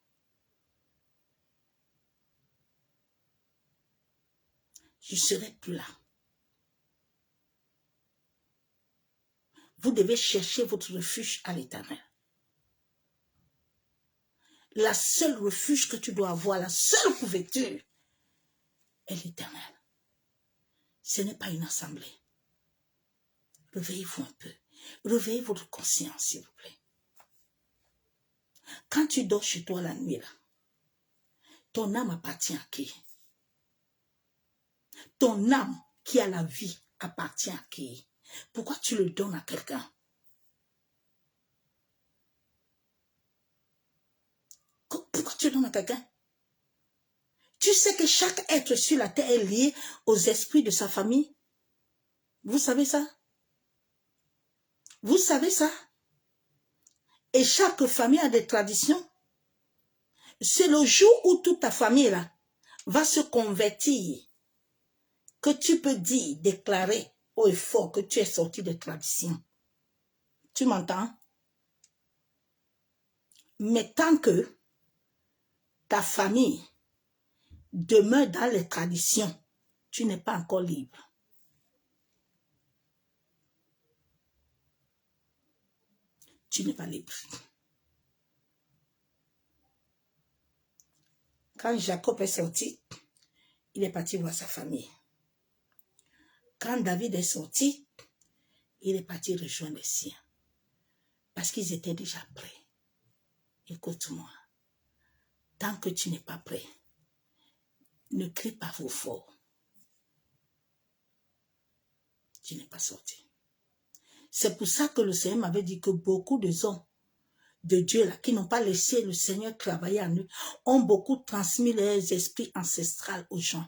Je ne serai plus là. Vous devez chercher votre refuge à l'Éternel. La seule refuge que tu dois avoir, la seule couverture est l'Éternel. Ce n'est pas une assemblée. Réveillez-vous un peu. Réveillez votre conscience, s'il vous plaît. Quand tu dors chez toi la nuit, là, ton âme appartient à qui? Ton âme qui a la vie appartient à qui? Pourquoi tu le donnes à quelqu'un? Pourquoi tu le donnes à quelqu'un? Tu sais que chaque être sur la terre est lié aux esprits de sa famille? Vous savez ça? Vous savez ça? Et chaque famille a des traditions. C'est le jour où toute ta famille là va se convertir que tu peux dire, déclarer haut et fort que tu es sorti des traditions. Tu m'entends? Mais tant que ta famille demeure dans les traditions, tu n'es pas encore libre. Tu n'es pas libre. Quand Jacob est sorti, il est parti voir sa famille. Quand David est sorti, il est parti rejoindre les siens. Parce qu'ils étaient déjà prêts. Écoute-moi. Tant que tu n'es pas prêt, ne crie pas trop fort. Tu n'es pas sorti. C'est pour ça que le Seigneur m'avait dit que beaucoup de hommes de Dieu là, qui n'ont pas laissé le Seigneur travailler en eux, ont beaucoup transmis leurs esprits ancestrales aux gens.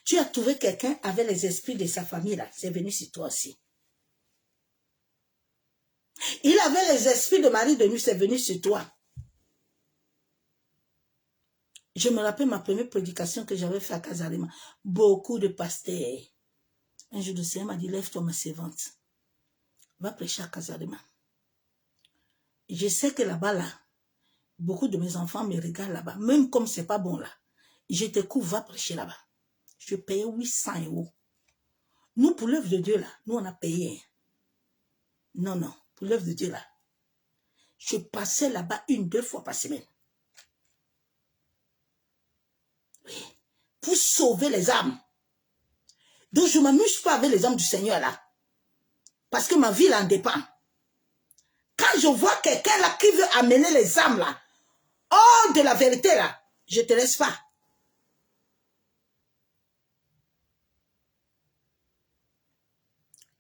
Tu as trouvé quelqu'un avec les esprits de sa famille là, c'est venu sur toi aussi. Il avait les esprits de Marie de nuit, c'est venu sur toi. Je me rappelle ma première prédication que j'avais faite à Kazarima. Beaucoup de pasteurs. Un jour, le Seigneur m'a dit, lève-toi ma servante. Va prêcher à Kazarima. Je sais que là-bas, là, beaucoup de mes enfants me regardent là-bas. Même comme c'est pas bon là. Je te couvre, va prêcher là-bas. Je payais 800 €. Nous, pour l'œuvre de Dieu là, nous on a payé. Non, non, pour l'œuvre de Dieu là. Je passais là-bas 1-2 fois par semaine. Oui. Pour sauver les âmes. Donc je ne m'amuse pas avec les âmes du Seigneur là. Parce que ma vie là en dépend. Quand je vois quelqu'un là qui veut amener les âmes là, hors de la vérité là, je ne te laisse pas.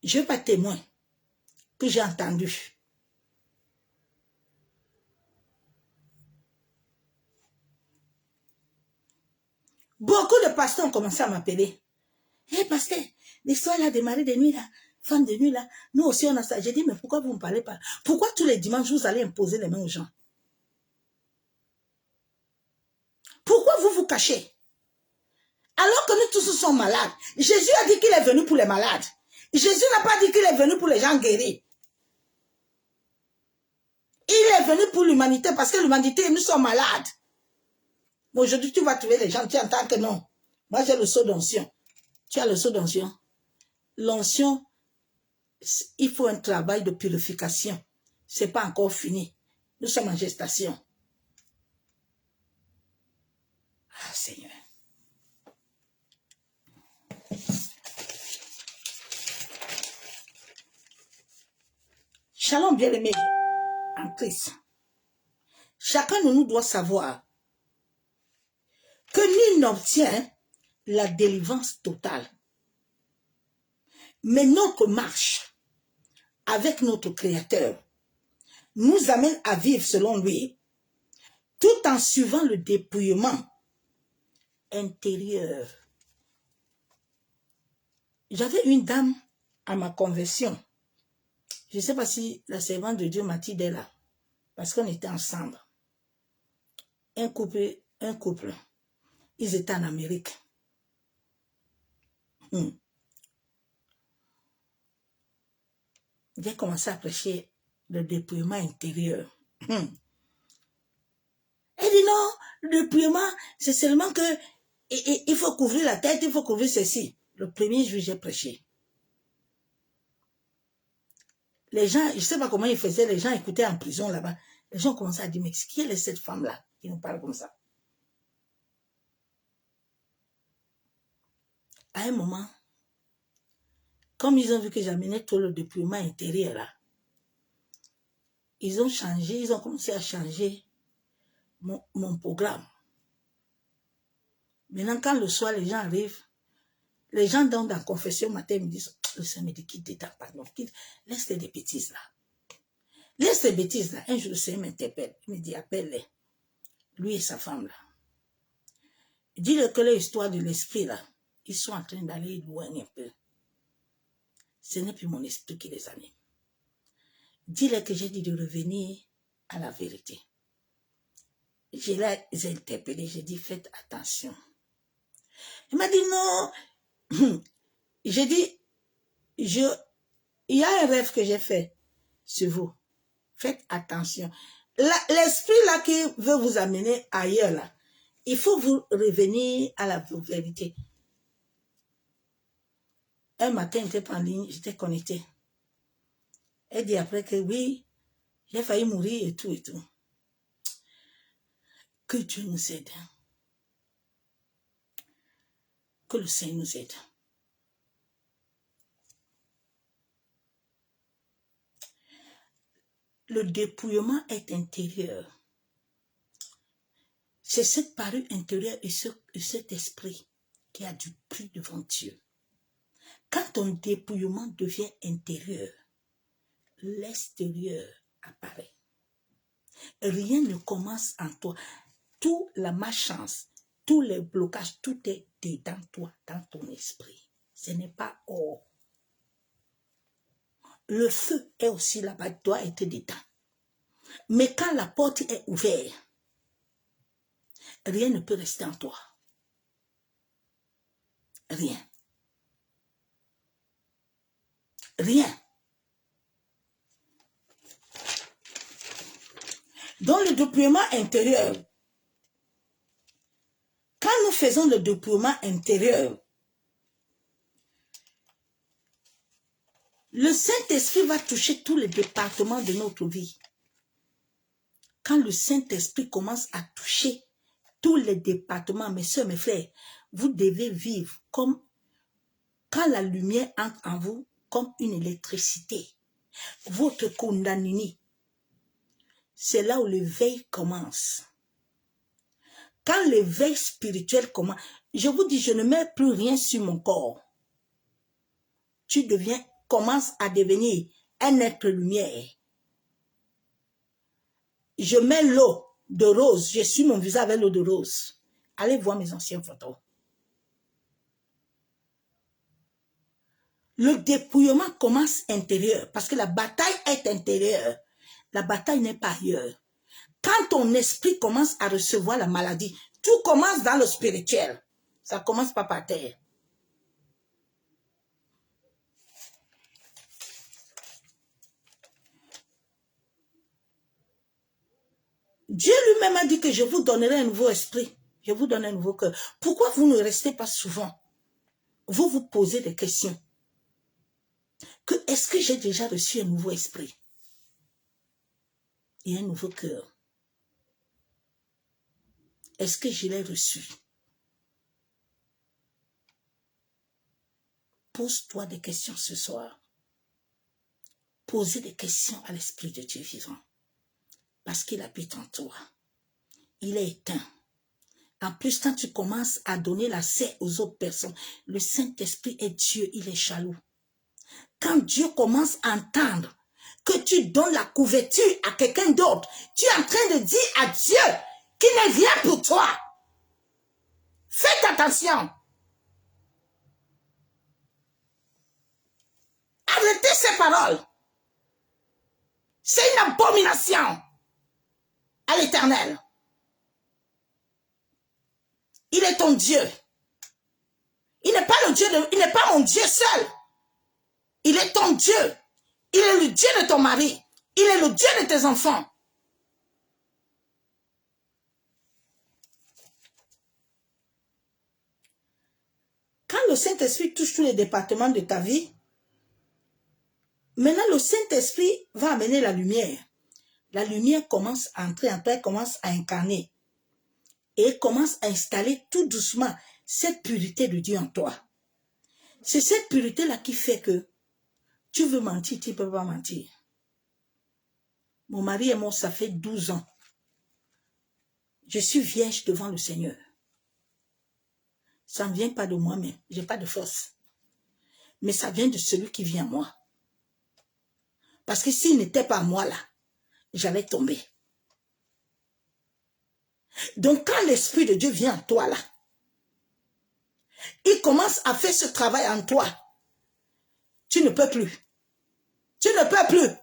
Je n'ai pas témoin que j'ai entendu. Beaucoup de pasteurs ont commencé à m'appeler. Hé, pasteur, l'histoire là des maris de nuit là, femmes de nuit là, nous aussi on a ça. J'ai dit, mais pourquoi vous ne me parlez pas? Pourquoi tous les dimanches vous allez imposer les mains aux gens? Pourquoi vous vous cachez? Alors que nous tous sommes malades. Jésus a dit qu'il est venu pour les malades. Jésus n'a pas dit qu'il est venu pour les gens guéris. Il est venu pour l'humanité parce que l'humanité, nous sommes malades. Aujourd'hui, tu vas trouver les gens, tu entends que non. Moi, j'ai le sceau d'onction. Tu as le sceau d'onction. L'onction, il faut un travail de purification. Ce n'est pas encore fini. Nous sommes en gestation. Ah, Seigneur. Shalom, bien-aimé en Christ. Chacun de nous doit savoir que nul n'obtient la délivrance totale. Mais notre marche avec notre Créateur nous amène à vivre selon lui, tout en suivant le dépouillement intérieur. J'avais une dame à ma conversion. Je ne sais pas si la servante de Dieu m'a dit d'elle là, parce qu'on était ensemble. Un couple, ils étaient en Amérique. J'ai commencé à prêcher le dépouillement intérieur. Elle dit non, le dépouillement, c'est seulement que il faut couvrir la tête, il faut couvrir ceci. Le premier jour, j'ai prêché. Les gens, je ne sais pas comment ils faisaient, les gens écoutaient en prison là-bas. Les gens commençaient à dire, mais qui est cette femme-là qui nous parle comme ça? À un moment, comme ils ont vu que j'amenais tout le dépouillement intérieur là, ils ont changé, ils ont commencé à changer mon programme. Maintenant, quand le soir, les gens arrivent, les gens dans la confession matin me disent, le Seigneur me dit, quitte ta pardon, laisse des bêtises là. Laisse ces bêtises là. Un jour, le Seigneur m'interpelle, il me dit, appelle-les, lui et sa femme là. Dis-le que l'histoire de l'esprit là, ils sont en train d'aller loin un peu. Ce n'est plus mon esprit qui les anime. Dis-le que j'ai dit de revenir à la vérité. Je l'ai interpellé, j'ai dit, faites attention. Il m'a dit non. J'ai dit, il y a un rêve que j'ai fait sur vous. Faites attention. L'esprit là qui veut vous amener ailleurs là, il faut vous revenir à la vérité. Un matin, j'étais en ligne, j'étais connectée. Elle dit après que oui, j'ai failli mourir et tout et tout. Que Dieu nous aide. Que le Seigneur nous aide. Le dépouillement est intérieur. C'est cette parure intérieure et cet esprit qui a du prix devant Dieu. Quand ton dépouillement devient intérieur, l'extérieur apparaît. Rien ne commence en toi. Toute la malchance, tous les blocages, tout est dedans toi, dans ton esprit. Ce n'est pas hors. Le feu est aussi là-bas, doit être dedans. Mais quand la porte est ouverte, rien ne peut rester en toi. Rien. Rien. Dans le dépouillement intérieur, quand nous faisons le dépouillement intérieur, le Saint-Esprit va toucher tous les départements de notre vie. Quand le Saint-Esprit commence à toucher tous les départements, mes soeurs, mes frères, vous devez vivre comme quand la lumière entre en vous, comme une électricité. Votre Kundalini, c'est là où l'éveil commence. Quand l'éveil spirituel commence, je vous dis, je ne mets plus rien sur mon corps. Tu commences à devenir un être lumière. Je mets l'eau de rose, je suis mon visage avec l'eau de rose. Allez voir mes anciennes photos. Le dépouillement commence intérieur parce que la bataille est intérieure. La bataille n'est pas ailleurs. Quand ton esprit commence à recevoir la maladie, tout commence dans le spirituel. Ça commence pas par terre. Dieu lui-même a dit que je vous donnerai un nouveau esprit. Je vous donne un nouveau cœur. Pourquoi vous ne restez pas souvent? Vous vous posez des questions. Est-ce que j'ai déjà reçu un nouveau esprit et un nouveau cœur? Est-ce que je l'ai reçu? Pose-toi des questions ce soir. Posez des questions à l'Esprit de Dieu vivant. Parce qu'il habite en toi. Il est éteint. En plus, quand tu commences à donner l'accès aux autres personnes, le Saint-Esprit est Dieu, il est jaloux. Quand Dieu commence à entendre que tu donnes la couverture à quelqu'un d'autre, tu es en train de dire à Dieu qu'il n'est rien pour toi. Faites attention. Arrêtez ces paroles. C'est une abomination à l'Éternel. Il est ton Dieu. Il n'est pas le Dieu il n'est pas mon Dieu seul. Il est ton Dieu. Il est le Dieu de ton mari. Il est le Dieu de tes enfants. Quand le Saint-Esprit touche tous les départements de ta vie, maintenant le Saint-Esprit va amener la lumière. La lumière commence à entrer en toi, commence à incarner. Et commence à installer tout doucement cette pureté de Dieu en toi. C'est cette pureté-là qui fait que tu veux mentir, tu ne peux pas mentir. Mon mari et moi, ça fait 12 ans. Je suis vierge devant le Seigneur. Ça ne vient pas de moi-même. Je n'ai pas de force. Mais ça vient de celui qui vient à moi. Parce que s'il n'était pas moi là, j'allais tomber. Donc quand l'Esprit de Dieu vient en toi là, il commence à faire ce travail en toi. Tu ne peux plus. Tu ne peux plus.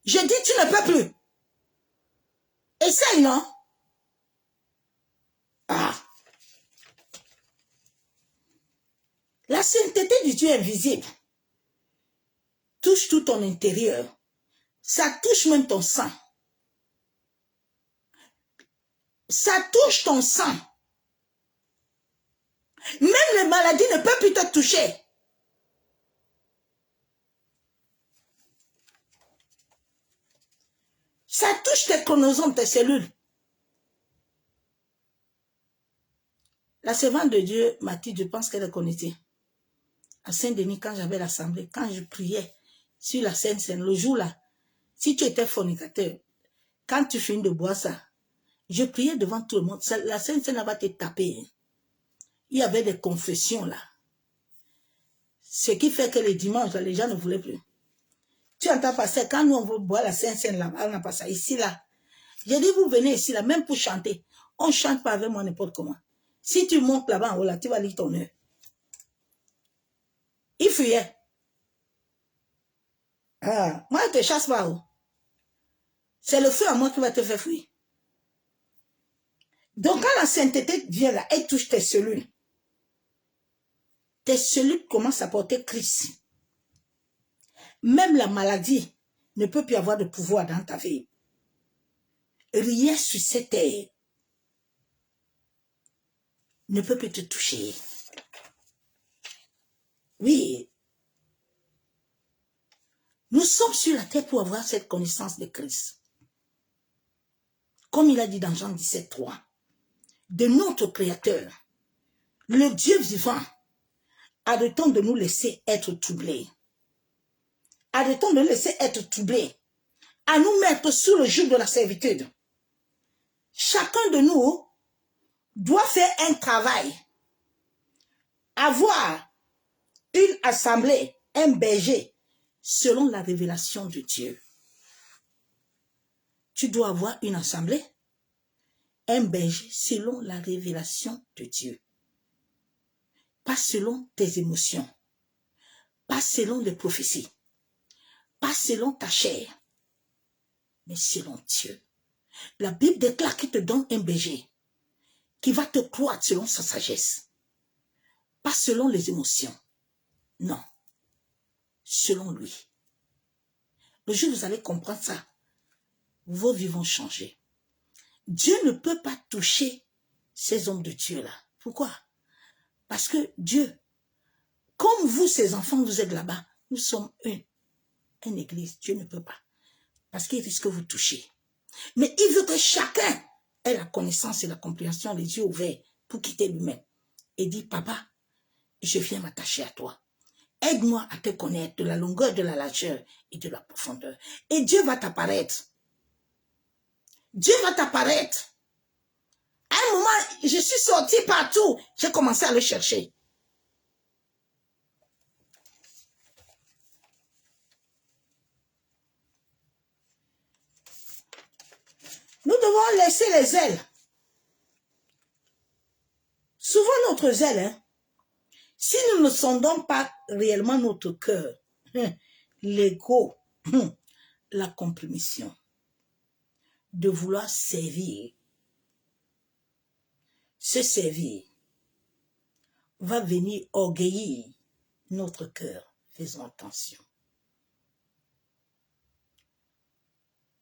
Je dis tu ne peux plus. Essaye, non? Ah. La sainteté du Dieu invisible touche tout ton intérieur. Ça touche même ton sang. Ça touche ton sang. Même les maladies ne peuvent plus te toucher. Ça touche tes chromosomes, tes cellules. La servante de Dieu, Mathilde, je pense qu'elle est connectée. À Saint-Denis, quand j'avais l'assemblée, quand je priais sur la Sainte-Seine, le jour-là, si tu étais fornicateur, quand tu finis de boire ça, je priais devant tout le monde. La Sainte-Seine va te taper. Il y avait des confessions là. Ce qui fait que les dimanches, les gens ne voulaient plus. Tu entends passer, quand nous on veut boire la Sainte-Seine là-bas, on n'a pas ça. Ici là, j'ai dit vous venez ici là, même pour chanter. On ne chante pas avec moi n'importe comment. Si tu montes là-bas en haut là, tu vas lire ton heure. Il fuyait. Ah, moi, je ne te chasse pas. Oh. C'est le feu à moi qui va te faire fuir. Donc, quand la sainteté vient là, elle touche tes cellules. Tes cellules commencent à porter Christ. Même la maladie ne peut plus avoir de pouvoir dans ta vie. Rien sur cette terre ne peut plus te toucher. Oui. Nous sommes sur la terre pour avoir cette connaissance de Christ. Comme il a dit dans Jean 17:3, de notre Créateur, le Dieu vivant, arrêtons de nous laisser être troublés. Arrêtons de nous laisser être troublés, à nous mettre sous le joug de la servitude. Chacun de nous doit faire un travail, avoir une assemblée, un berger, selon la révélation de Dieu. Tu dois avoir une assemblée, un berger, selon la révélation de Dieu. Pas selon tes émotions. pas selon les prophéties, pas selon ta chair, mais selon Dieu. La Bible déclare qu'il te donne un berger qui va te croire selon sa sagesse, pas selon les émotions, non, selon lui. Le jour où vous allez comprendre ça, vos vies vont changer. Dieu ne peut pas toucher ces hommes de Dieu-là. Pourquoi? Parce que Dieu, comme vous, ces enfants, vous êtes là-bas, nous sommes une église. Dieu ne peut pas. Parce qu'il risque de vous toucher. Mais il veut que chacun ait la connaissance et la compréhension, les yeux ouverts, pour quitter lui-même. Et dire, papa, je viens m'attacher à toi. Aide-moi à te connaître de la longueur, de la largeur et de la profondeur. Et Dieu va t'apparaître. Dieu va t'apparaître. À un moment, je suis sortie partout. J'ai commencé à le chercher. Nous devons laisser les ailes. Souvent notre zèle, hein, si nous ne sondons pas réellement notre cœur, l'ego, la compromission, de vouloir servir, se servir, va venir orgueillir notre cœur. Faisons attention.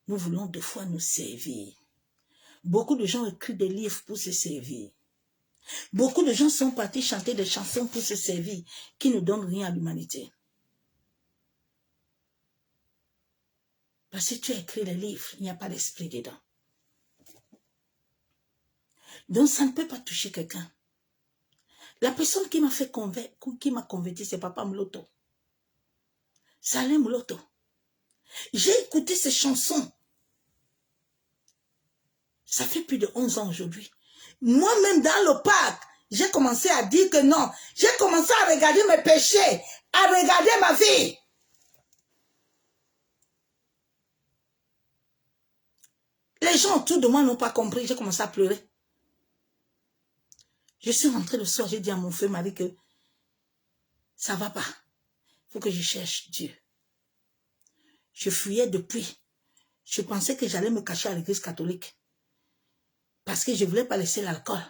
Nous voulons des fois nous servir. Beaucoup de gens écrivent des livres pour se servir. Beaucoup de gens sont partis chanter des chansons pour se servir, qui ne donnent rien à l'humanité. Parce que tu as écrit les livres, il n'y a pas d'esprit dedans. Donc ça ne peut pas toucher quelqu'un. La personne qui m'a fait convaincre, qui m'a converti, c'est Papa Mloto. Salem Mloto. J'ai écouté ces chansons. Ça fait plus de 11 ans aujourd'hui. Moi-même, dans le parc, j'ai commencé à dire que non. J'ai commencé à regarder mes péchés, à regarder ma vie. Les gens autour de moi n'ont pas compris. J'ai commencé à pleurer. Je suis rentrée le soir, j'ai dit à mon feu mari que ça ne va pas. Il faut que je cherche Dieu. Je fuyais depuis. Je pensais que j'allais me cacher à l'église catholique. Parce que je ne voulais pas laisser l'alcool.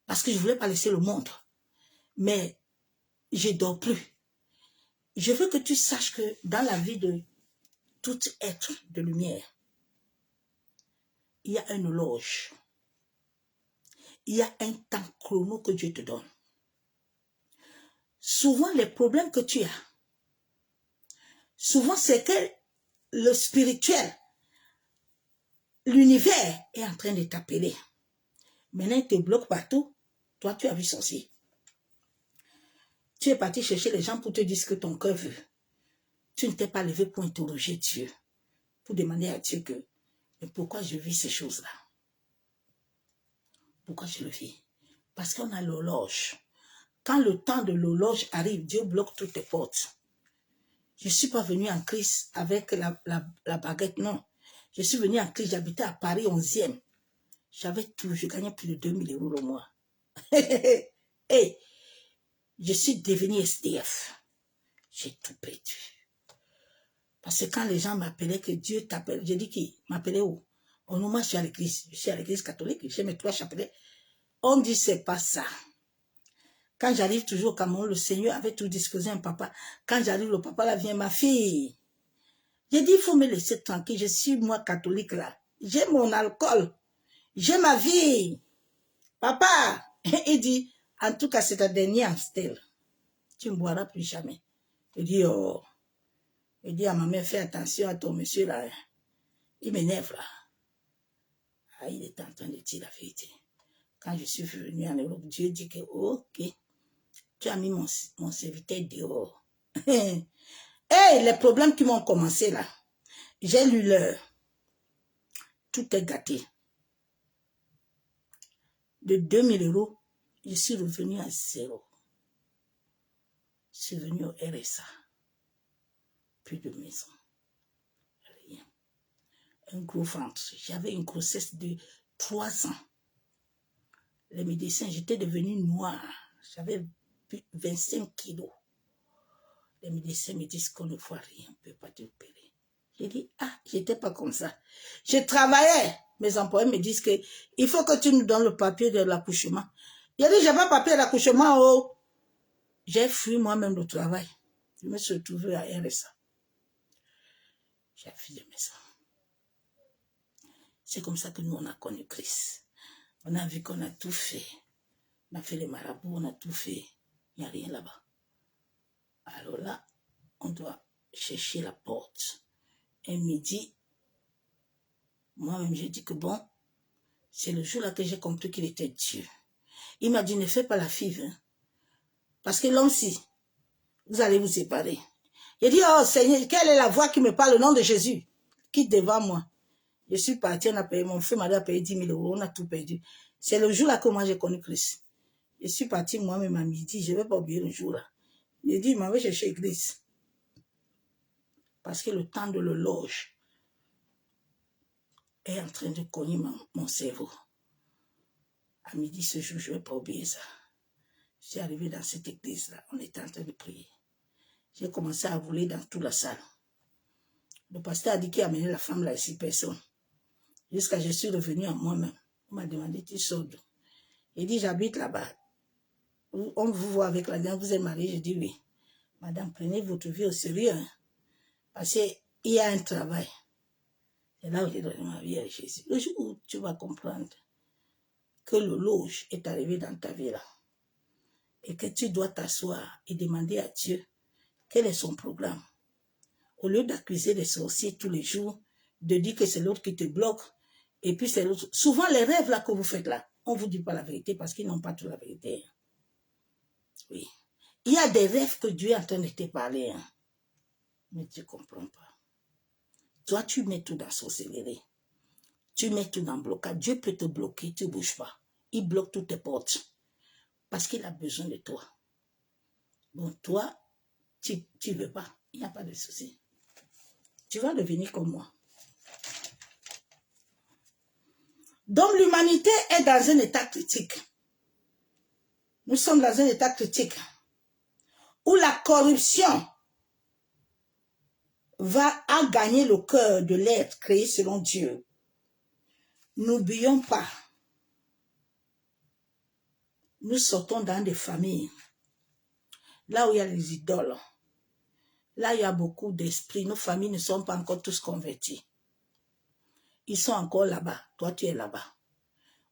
Parce que je ne voulais pas laisser le monde. Mais je ne dors plus. Je veux que tu saches que dans la vie de tout être de lumière, il y a une horloge. Il y a un temps chrono que Dieu te donne. Souvent, les problèmes que tu as, souvent c'est que le spirituel, l'univers est en train de t'appeler. Maintenant, il te bloque partout. Toi, tu as vu sorcier. Tu es parti chercher les gens pour te dire ce que ton cœur veut. Tu ne t'es pas levé pour interroger Dieu. Pour demander à Dieu que, mais pourquoi je vis ces choses-là? Pourquoi je le vis? Parce qu'on a l'horloge. Quand le temps de l'horloge arrive, Dieu bloque toutes tes portes. Je ne suis pas venu en Christ avec la baguette, non. Je suis venu en Christ, j'habitais à Paris 11e. J'avais tout, je gagnais plus de 2000 € le mois. Et je suis devenu SDF. J'ai tout perdu. Parce que quand les gens m'appelaient que Dieu t'appelle, j'ai dit qui m'appelait où? Oh non, moi je suis à l'église catholique, j'ai mes 3 chapelets. On dit c'est pas ça. Quand j'arrive toujours au Cameroun, le Seigneur avait tout disposé un papa. Quand j'arrive, le papa là vient, ma fille. J'ai dit, il faut me laisser tranquille, je suis moi catholique là. J'ai mon alcool, j'ai ma vie. Papa, il dit, en tout cas c'est ta dernière stèle. Tu ne boiras plus jamais. Je dis, oh. Je dis à ma mère, fais attention à ton monsieur là. Il m'énerve là. Ah, il était en train de dire la vérité. Quand je suis venu en Europe, Dieu dit que, ok, tu as mis mon serviteur dehors. Hey, les problèmes qui m'ont commencé là, j'ai lu l'heure. Tout est gâté. De 2000 €, je suis revenu à 0. Je suis venu au RSA. Plus de maison. Rien. Un gros ventre. J'avais une grossesse de 3 ans. Les médecins, j'étais devenue noire. J'avais 25 kilos. Les médecins me disent qu'on ne voit rien, on ne peut pas t'opérer. J'ai dit, ah, j'étais pas comme ça. Je travaillais. Mes employés me disent que il faut que tu nous donnes le papier de l'accouchement. J'ai dit, j'ai pas papier d'accouchement, oh. J'ai fui moi-même le travail. Je me suis retrouvée à RSA. J'ai fui de maison. C'est comme ça que nous, on a connu Christ. On a vu qu'on a tout fait. On a fait les marabouts, on a tout fait. Il n'y a rien là-bas. Alors là, on doit chercher la porte. Un midi, moi-même, j'ai dit que bon, c'est le jour-là que j'ai compris qu'il était Dieu. Il m'a dit, ne fais pas la five. Hein, parce que l'homme, si, vous allez vous séparer. J'ai dit, oh Seigneur, quelle est la voix qui me parle au nom de Jésus? Quitte devant moi. Je suis parti, on a payé, mon frère m'a payé 10 000 euros, on a tout perdu. C'est le jour-là que moi j'ai connu Christ. Je suis parti moi-même à midi, je ne vais pas oublier le jour-là. J'ai dit, il m'avait cherché l'église. Parce que le temps de l'horloge est en train de cogner mon cerveau. À midi ce jour, je ne vais pas oublier ça. Je suis arrivé dans cette église-là, on était en train de prier. J'ai commencé à voler dans toute la salle. Le pasteur a dit qu'il a amené la femme là, 6 personnes. Jusqu'à ce que je suis revenu à moi-même. On m'a demandé, tu sors d'où? Il dit, j'habite là-bas. On vous voit avec la dame, vous êtes mariée? Je dis oui. Madame, prenez votre vie au sérieux. Hein, parce qu'il y a un travail. C'est là où j'ai donné ma vie à Jésus. Le jour où tu vas comprendre que le loge est arrivé dans ta vie là, et que tu dois t'asseoir et demander à Dieu quel est son programme. Au lieu d'accuser les sorciers tous les jours, de dire que c'est l'autre qui te bloque, et puis c'est l'autre. Souvent, les rêves là que vous faites là, on ne vous dit pas la vérité parce qu'ils n'ont pas toute la vérité. Oui. Il y a des rêves que Dieu est en train de te parler, hein, mais tu ne comprends pas. Toi, tu mets tout dans sorcellerie. Tu mets tout dans blocage. Dieu peut te bloquer, tu ne bouges pas. Il bloque toutes tes portes parce qu'il a besoin de toi. Bon, toi, tu ne veux pas. Il n'y a pas de souci. Tu vas devenir comme moi. Donc, l'humanité est dans un état critique. Nous sommes dans un état critique où la corruption va gagner le cœur de l'être créé selon Dieu. N'oublions pas, nous sortons dans des familles, là où il y a les idoles, là où il y a beaucoup d'esprits, nos familles ne sont pas encore tous convertis. Ils sont encore là-bas, toi tu es là-bas.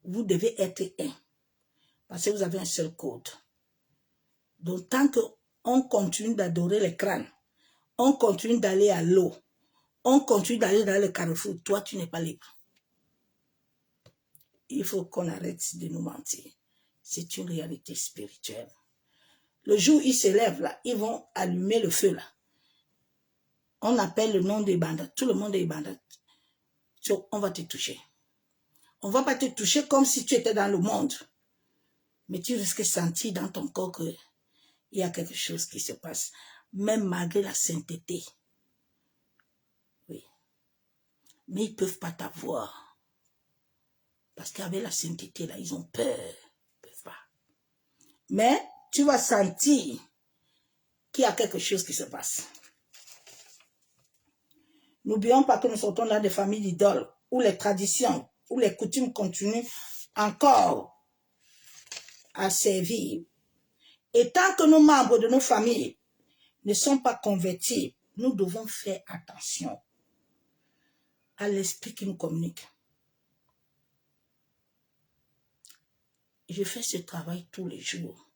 Vous devez être un, parce que vous avez un seul code. Donc tant qu'on continue d'adorer les crânes, on continue d'aller à l'eau, on continue d'aller dans le carrefour, toi tu n'es pas libre. Il faut qu'on arrête de nous mentir. C'est une réalité spirituelle. Le jour où ils se lèvent là, ils vont allumer le feu là. On appelle le nom des bandes. Tout le monde est bandit. On va te toucher. On ne va pas te toucher comme si tu étais dans le monde. Mais tu risques de sentir dans ton corps qu'il y a quelque chose qui se passe. Même malgré la sainteté. Oui. Mais ils ne peuvent pas t'avoir. Parce qu'avec la sainteté, là, ils ont peur. Ils ne peuvent pas. Mais tu vas sentir qu'il y a quelque chose qui se passe. N'oublions pas que nous sortons dans des familles d'idoles, où les traditions, où les coutumes continuent encore à servir. Et tant que nos membres de nos familles ne sont pas convertis, nous devons faire attention à l'esprit qui nous communique. Je fais ce travail tous les jours.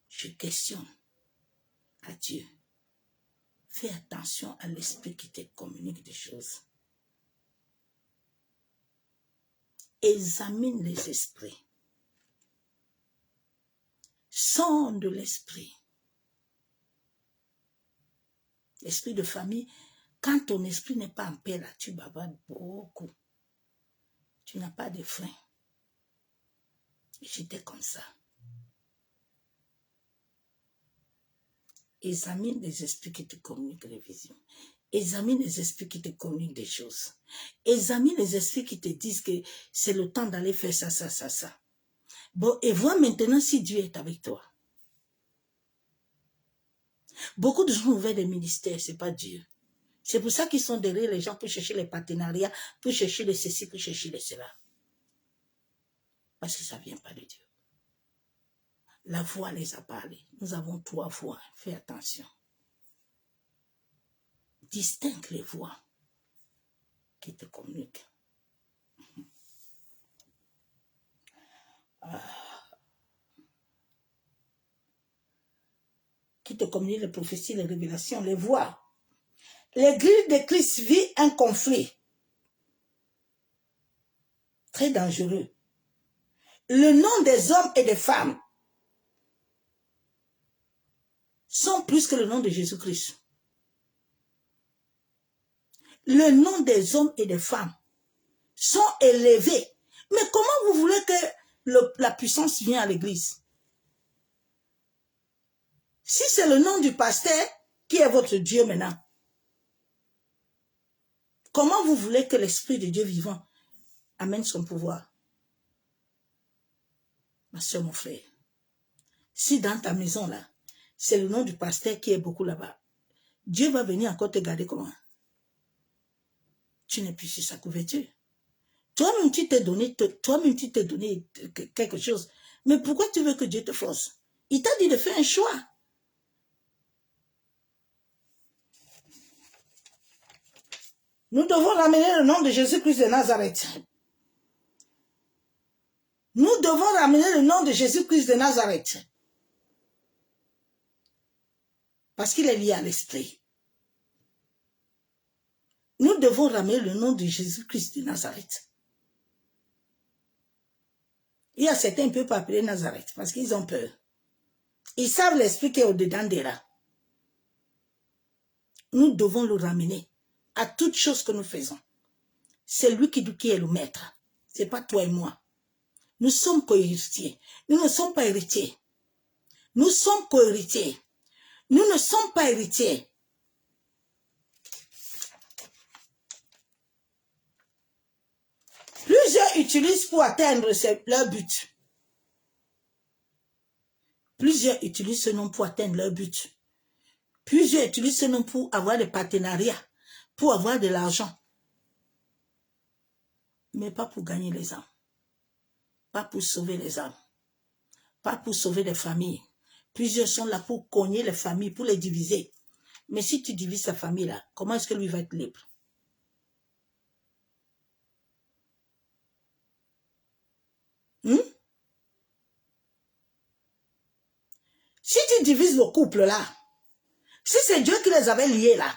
Je questionne à Dieu. Fais attention à l'esprit qui te communique des choses. Examine les esprits. Sonde l'esprit. L'esprit de famille, quand ton esprit n'est pas en paix, là, tu bavardes beaucoup. Tu n'as pas de frein. J'étais comme ça. Examine les esprits qui te communiquent les visions. Examine les esprits qui te communiquent des choses. Examine les esprits qui te disent que c'est le temps d'aller faire ça, ça, ça, ça. Bon, et vois maintenant si Dieu est avec toi. Beaucoup de gens ont ouvert des ministères, ce n'est pas Dieu. C'est pour ça qu'ils sont derrière les gens pour chercher les partenariats, pour chercher les ceci, pour chercher les cela. Parce que ça ne vient pas de Dieu. La voix les a parlé. Nous avons 3 voix. Fais attention. Distingue les voix qui te communiquent. Qui te communiquent les prophéties, les révélations, les voix. L'église de Christ vit un conflit très dangereux. Le nom des hommes et des femmes sont plus que le nom de Jésus-Christ. Le nom des hommes et des femmes sont élevés. Mais comment vous voulez que la puissance vienne à l'église? Si c'est le nom du pasteur qui est votre Dieu maintenant, comment vous voulez que l'Esprit de Dieu vivant amène son pouvoir? Ma soeur, mon frère, si dans ta maison là, c'est le nom du pasteur qui est beaucoup là-bas, Dieu va venir encore te garder comment? Tu n'es plus sur sa couverture. Toi-même, tu t'es donné quelque chose. Mais pourquoi tu veux que Dieu te force? Il t'a dit de faire un choix. Nous devons ramener le nom de Jésus-Christ de Nazareth. Nous devons ramener le nom de Jésus-Christ de Nazareth. Parce qu'il est lié à l'esprit. Nous devons ramener le nom de Jésus-Christ de Nazareth. Il y a certains qui ne peuvent pas appeler Nazareth parce qu'ils ont peur. Ils savent l'esprit qui est au-dedans d'eux là. Nous devons le ramener à toutes choses que nous faisons. C'est lui qui est le maître. Ce n'est pas toi et moi. Nous sommes co-héritiers. Nous ne sommes pas héritiers. Nous sommes co-héritiers. Nous ne sommes pas héritiers. Plusieurs utilisent pour atteindre leur but. Plusieurs utilisent ce nom pour atteindre leur but. Plusieurs utilisent ce nom pour avoir des partenariats, pour avoir de l'argent. Mais pas pour gagner les âmes. Pas pour sauver les âmes. Pas pour sauver les familles. Plusieurs sont là pour cogner les familles, pour les diviser. Mais si tu divises sa famille là, comment est-ce que lui va être libre? Si tu divises le couple là, si c'est Dieu qui les avait liés là,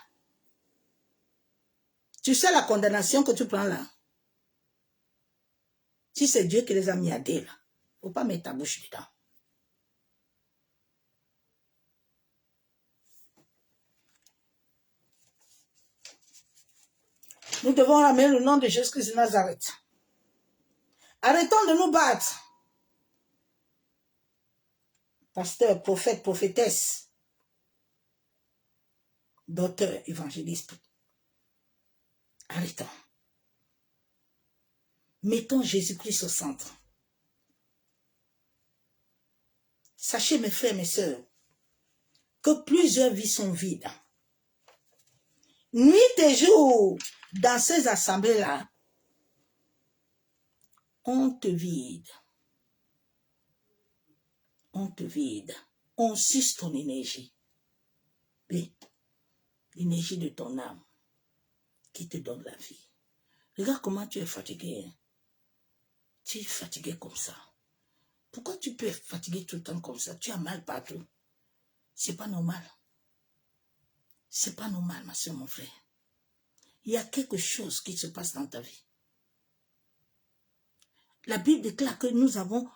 tu sais la condamnation que tu prends là. Si c'est Dieu qui les a mis à deux là, il ne faut pas mettre ta bouche dedans. Nous devons ramener le nom de Jésus-Christ de Nazareth. Arrêtons de nous battre. Pasteur, prophète, prophétesse, docteur, évangéliste. Arrêtons. Mettons Jésus-Christ au centre. Sachez, mes frères, mes sœurs, que plusieurs vies sont vides. Nuit et jour, dans ces assemblées-là, on te vide. On te vide. On suce ton énergie. Oui, l'énergie de ton âme qui te donne la vie. Regarde comment tu es fatigué. Hein? Tu es fatigué comme ça. Pourquoi tu peux être fatigué tout le temps comme ça? Tu as mal partout. C'est pas normal. C'est pas normal, ma soeur, mon frère. Il y a quelque chose qui se passe dans ta vie. La Bible déclare que nous avons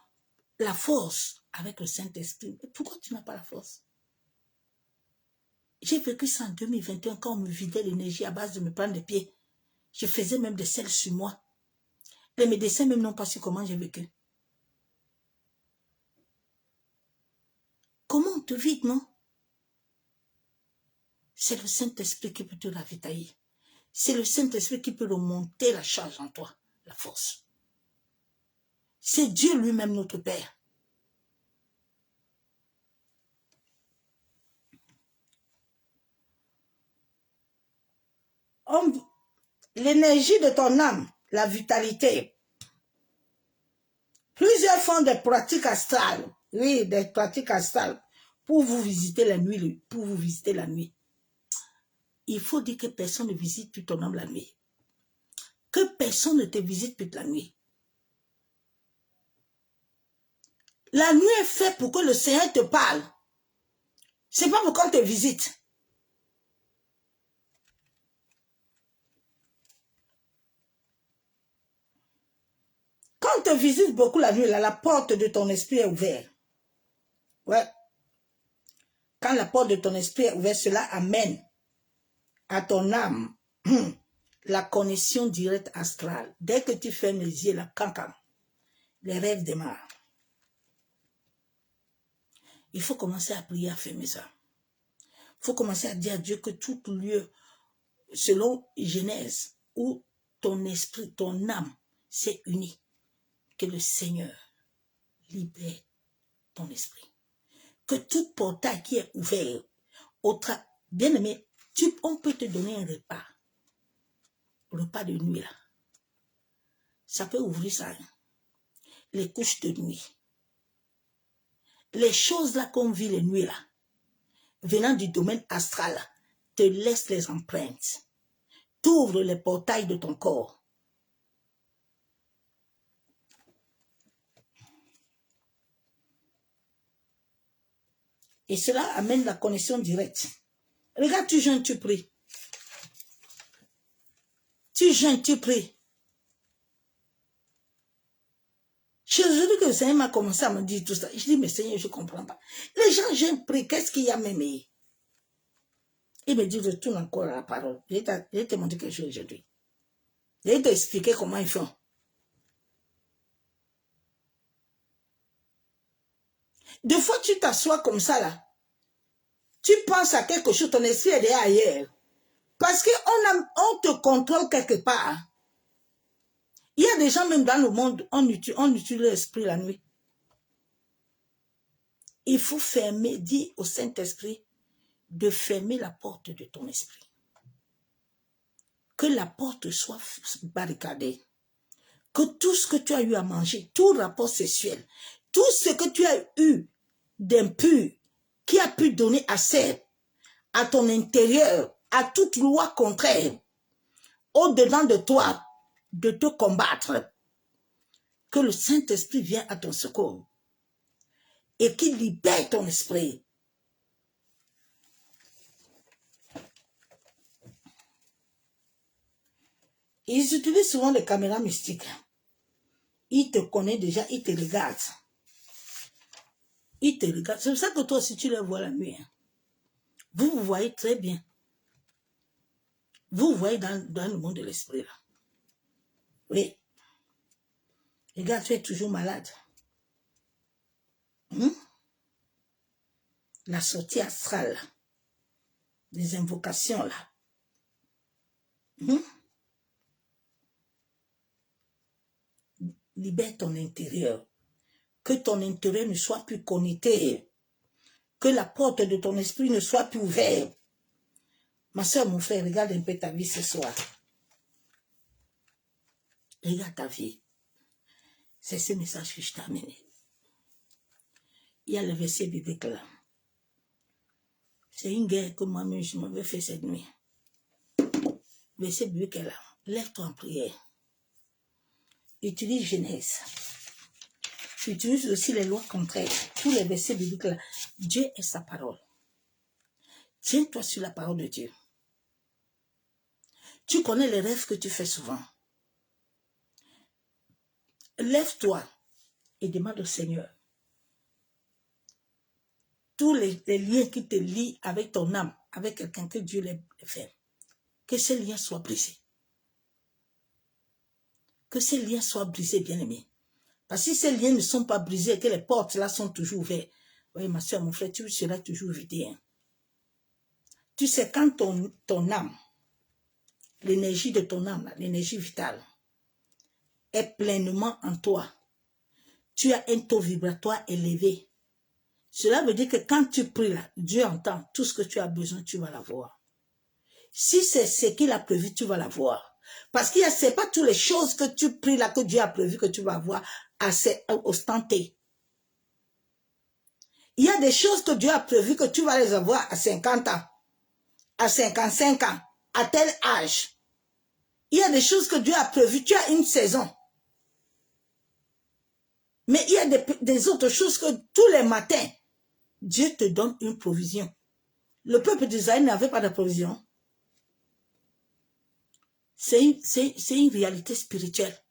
la force avec le Saint-Esprit. Pourquoi tu n'as pas la force? J'ai vécu ça en 2021 quand on me vidait l'énergie à base de me prendre les pieds. Je faisais même des selles sur moi. Les médecins même n'ont pas su comment j'ai vécu. Comment on te vide, non? C'est le Saint-Esprit qui peut te ravitailler. C'est le Saint-Esprit qui peut remonter la charge en toi, la force. C'est Dieu lui-même notre Père. l'énergie de ton âme, la vitalité. Plusieurs font des pratiques astrales. Oui, des pratiques astrales pour vous visiter la nuit. Pour vous visiter la nuit. Il faut dire que personne ne visite plus ton âme la nuit. Que personne ne te visite plus la nuit. La nuit est faite pour que le Seigneur te parle. C'est pas pour qu'on te visite. Quand on te visite beaucoup la nuit, là, la porte de ton esprit est ouverte. Ouais. Quand la porte de ton esprit est ouverte, cela amène à ton âme la connexion directe astrale. Dès que tu fermes les yeux, la cancan, les rêves démarrent. Il faut commencer à prier, à fermer ça. Il faut commencer à dire à Dieu que tout lieu, selon Genèse, où ton esprit, ton âme s'est unie, que le Seigneur libère ton esprit. Que tout portail qui est ouvert, bien aimé, on peut te donner un repas de nuit là. Ça peut ouvrir ça. Hein. Les couches de nuit. Les choses là qu'on vit les nuits là, venant du domaine astral là, te laisse les empreintes. T'ouvre les portails de ton corps. Et cela amène la connexion directe. Regarde, tu jeûnes, tu pries. Tu jeûnes, tu pries. Je dis que le Seigneur m'a commencé à me dire tout ça. Je dis, mais Seigneur, je ne comprends pas. Les gens jeûnent, prient, qu'est-ce qu'il y a même? Il me dit, retourne encore à la parole. Je vais te montrer quelque chose aujourd'hui. Je vais t'expliquer comment ils font. Des fois, tu t'assois comme ça, là. Tu penses à quelque chose, ton esprit est déjà ailleurs. Parce qu'on te contrôle quelque part. Il y a des gens, même dans le monde, on utilise l'esprit la nuit. Il faut fermer, dis au Saint-Esprit, de fermer la porte de ton esprit. Que la porte soit barricadée. Que tout ce que tu as eu à manger, tout rapport sexuel, tout ce que tu as eu d'impur, qui a pu donner accès à ton intérieur, à toute loi contraire, au-dedans de toi, de te combattre, que le Saint-Esprit vienne à ton secours et qu'il libère ton esprit. Ils utilisent souvent les caméras mystiques. Ils te connaissent déjà, ils te regardent. Ils te regardent. C'est pour ça que toi aussi tu les vois la nuit. Hein. Vous voyez très bien. Vous voyez dans le monde de l'esprit là. Oui. Regarde, tu es toujours malade. La sortie astrale là. Les invocations là. Libère ton intérieur. Que ton intérieur ne soit plus connecté. Que la porte de ton esprit ne soit plus ouverte. Ma soeur, mon frère, regarde un peu ta vie ce soir. Regarde ta vie. C'est ce message que je t'ai amené. Il y a le verset biblique là. C'est une guerre que moi-même je m'avais fait cette nuit. Verset biblique est là. Lève-toi en prière. Utilise Genèse. Utilise aussi les lois contraires. Tous les versets bibliques là. Dieu est sa parole. Tiens-toi sur la parole de Dieu. Tu connais les rêves que tu fais souvent. Lève-toi et demande au Seigneur. Tous les liens qui te lient avec ton âme, avec quelqu'un que Dieu les fait, que ces liens soient brisés. Que ces liens soient brisés, bien-aimés. Parce que si ces liens ne sont pas brisés et que les portes là sont toujours ouvertes, oui, ma soeur, mon frère, tu seras toujours vidé. Hein. Tu sais, quand ton âme, l'énergie de ton âme, l'énergie vitale, est pleinement en toi, tu as un taux vibratoire élevé. Cela veut dire que quand tu pries là, Dieu entend tout ce que tu as besoin, tu vas l'avoir. Si c'est ce qu'il a prévu, tu vas l'avoir. Parce qu'il y a, c'est pas toutes les choses que tu pries là, que Dieu a prévu que tu vas avoir à ostenté. Il y a des choses que Dieu a prévu que tu vas les avoir à 50 ans, à 55 ans, à tel âge. Il y a des choses que Dieu a prévues, tu as une saison. Mais il y a des autres choses que tous les matins, Dieu te donne une provision. Le peuple d'Israël n'avait pas de provision. C'est une réalité spirituelle.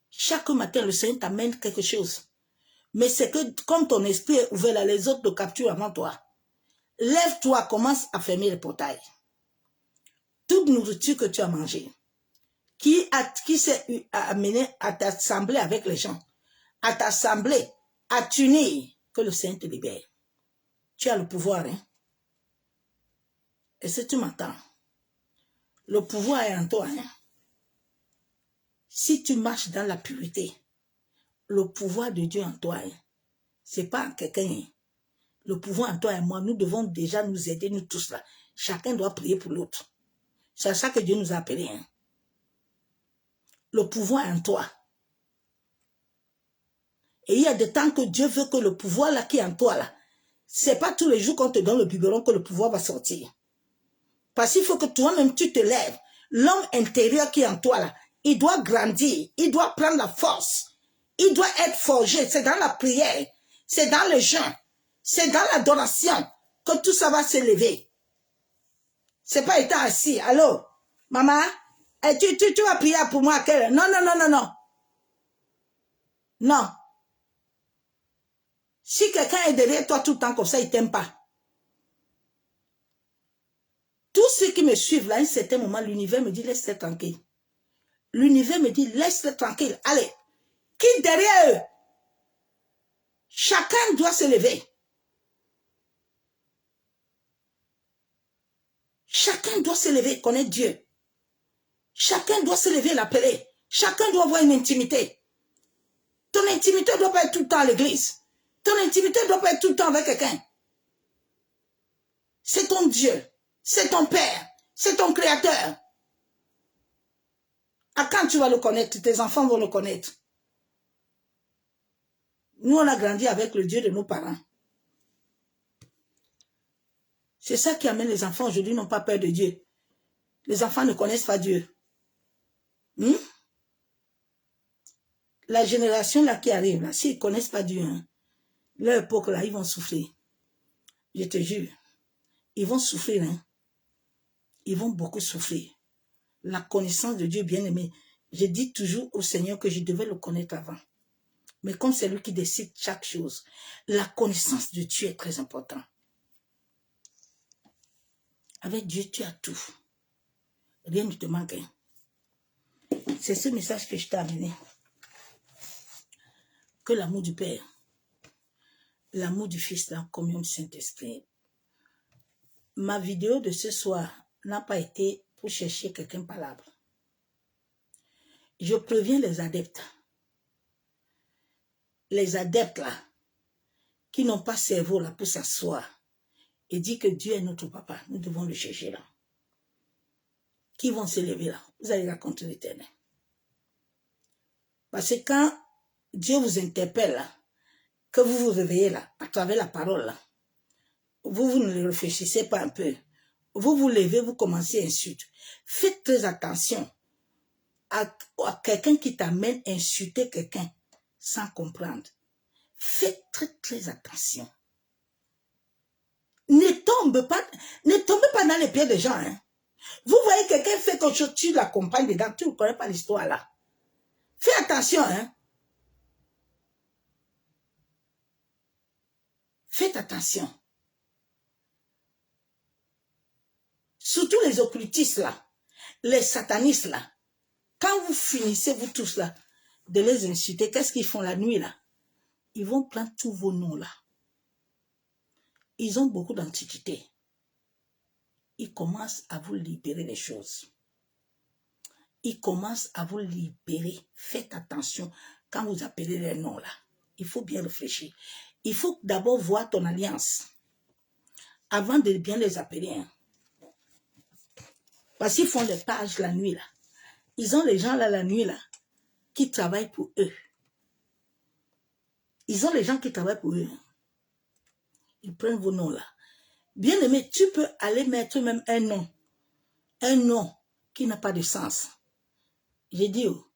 Chaque matin, le Seigneur t'amène quelque chose. Mais c'est que comme ton esprit est ouvert là, les autres te capturent avant toi. Lève-toi, commence à fermer les portails. Toute nourriture que tu as mangée, qui s'est amené à t'assembler avec les gens, à t'assembler, à t'unir, que le Seigneur te libère. Tu as le pouvoir, hein? Et si tu m'entends, le pouvoir est en toi, hein? Si tu marches dans la pureté, le pouvoir de Dieu en toi, hein? C'est pas en quelqu'un, hein? Le pouvoir en toi et moi, nous devons déjà nous aider, nous tous là. Chacun doit prier pour l'autre. C'est à ça que Dieu nous a appelés, hein? Le pouvoir en toi. Et il y a des temps que Dieu veut que le pouvoir là qui est en toi là, c'est pas tous les jours qu'on te donne le biberon que le pouvoir va sortir. Parce qu'il faut que toi-même tu te lèves. L'homme intérieur qui est en toi là, il doit grandir, il doit prendre la force, il doit être forgé. C'est dans la prière, c'est dans le jeûne, c'est dans l'adoration que tout ça va s'élever. C'est pas étant assis. Allô, maman, tu vas prier pour moi à quelle heure? Non, non, non, non, non. Non. Si quelqu'un est derrière toi tout le temps comme ça, il ne t'aime pas. Tous ceux qui me suivent, là, à un certain moment, l'univers me dit, laisse-les tranquille. L'univers me dit, laisse-les tranquille. Allez, qui derrière eux? Chacun doit se lever. Chacun doit se lever, connaître Dieu. Chacun doit se lever et l'appeler. Chacun doit avoir une intimité. Ton intimité ne doit pas être tout le temps à l'église. Ton intimité ne doit pas être tout le temps avec quelqu'un. C'est ton Dieu. C'est ton Père. C'est ton Créateur. À quand tu vas le connaître? Tes enfants vont le connaître. Nous, on a grandi avec le Dieu de nos parents. C'est ça qui amène les enfants aujourd'hui n'ont pas peur de Dieu. Les enfants ne connaissent pas Dieu. La génération là qui arrive, là, s'ils ne connaissent pas Dieu, hein, leur époque là, ils vont souffrir. Je te jure. Ils vont souffrir. Hein. Ils vont beaucoup souffrir. La connaissance de Dieu bien-aimé. Je dis toujours au Seigneur que je devais le connaître avant. Mais comme c'est lui qui décide chaque chose, la connaissance de Dieu est très importante. Avec Dieu, tu as tout. Rien ne te manque. Hein. C'est ce message que je t'ai amené. Que l'amour du Père, l'amour du Fils, la communion du Saint-Esprit. Ma vidéo de ce soir n'a pas été pour chercher quelqu'un palabre. Je préviens les adeptes. Les adeptes là, qui n'ont pas cerveau là pour s'asseoir et dire que Dieu est notre papa, nous devons le chercher là. Qui vont se lever là, vous allez raconter l'Éternel. Parce que quand Dieu vous interpelle là, que vous vous réveillez là, à travers la parole là, vous ne le réfléchissez pas un peu. Vous vous levez, vous commencez à insulter. Faites très attention à quelqu'un qui t'amène à insulter quelqu'un sans comprendre. Faites très attention. Ne tombez pas dans les pieds des gens. Hein. Vous voyez quelqu'un fait quelque chose, tu l'accompagnes dedans, tu ne connais pas l'histoire là. Fais attention. Hein. Faites attention. Surtout les occultistes là, les satanistes là. Quand vous finissez, vous tous là, de les insulter, qu'est-ce qu'ils font la nuit là? Ils vont prendre tous vos noms là. Ils ont beaucoup d'antiquité. Ils commencent à vous libérer les choses. Ils commencent à vous libérer. Faites attention quand vous appelez les noms là. Il faut bien réfléchir. Il faut d'abord voir ton alliance avant de bien les appeler. Hein. Parce qu'ils font des pages la nuit, là. Ils ont les gens là, la nuit, là, qui travaillent pour eux. Ils ont les gens qui travaillent pour eux. Ils prennent vos noms, là. Bien aimé, tu peux aller mettre même un nom. Un nom qui n'a pas de sens. J'ai dit, oh,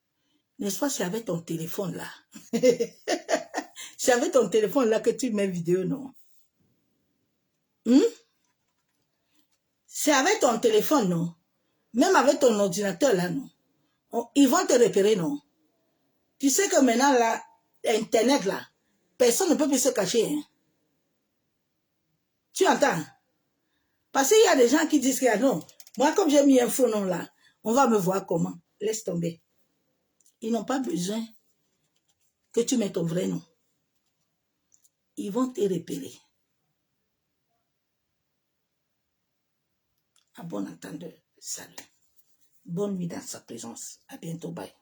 n'est-ce pas, c'est avec ton téléphone, là. C'est avec ton téléphone, là, que tu mets vidéo, non? C'est avec ton téléphone, non? Même avec ton ordinateur, là, non? Ils vont te repérer, non? Tu sais que maintenant, là, Internet, là, personne ne peut plus se cacher. Hein? Tu entends? Parce qu'il y a des gens qui disent que non, moi, comme j'ai mis un faux nom là, on va me voir comment. Laisse tomber. Ils n'ont pas besoin que tu mettes ton vrai nom. Ils vont te repérer. À bon entendeur, salut. Bonne nuit dans sa présence. À bientôt, bye.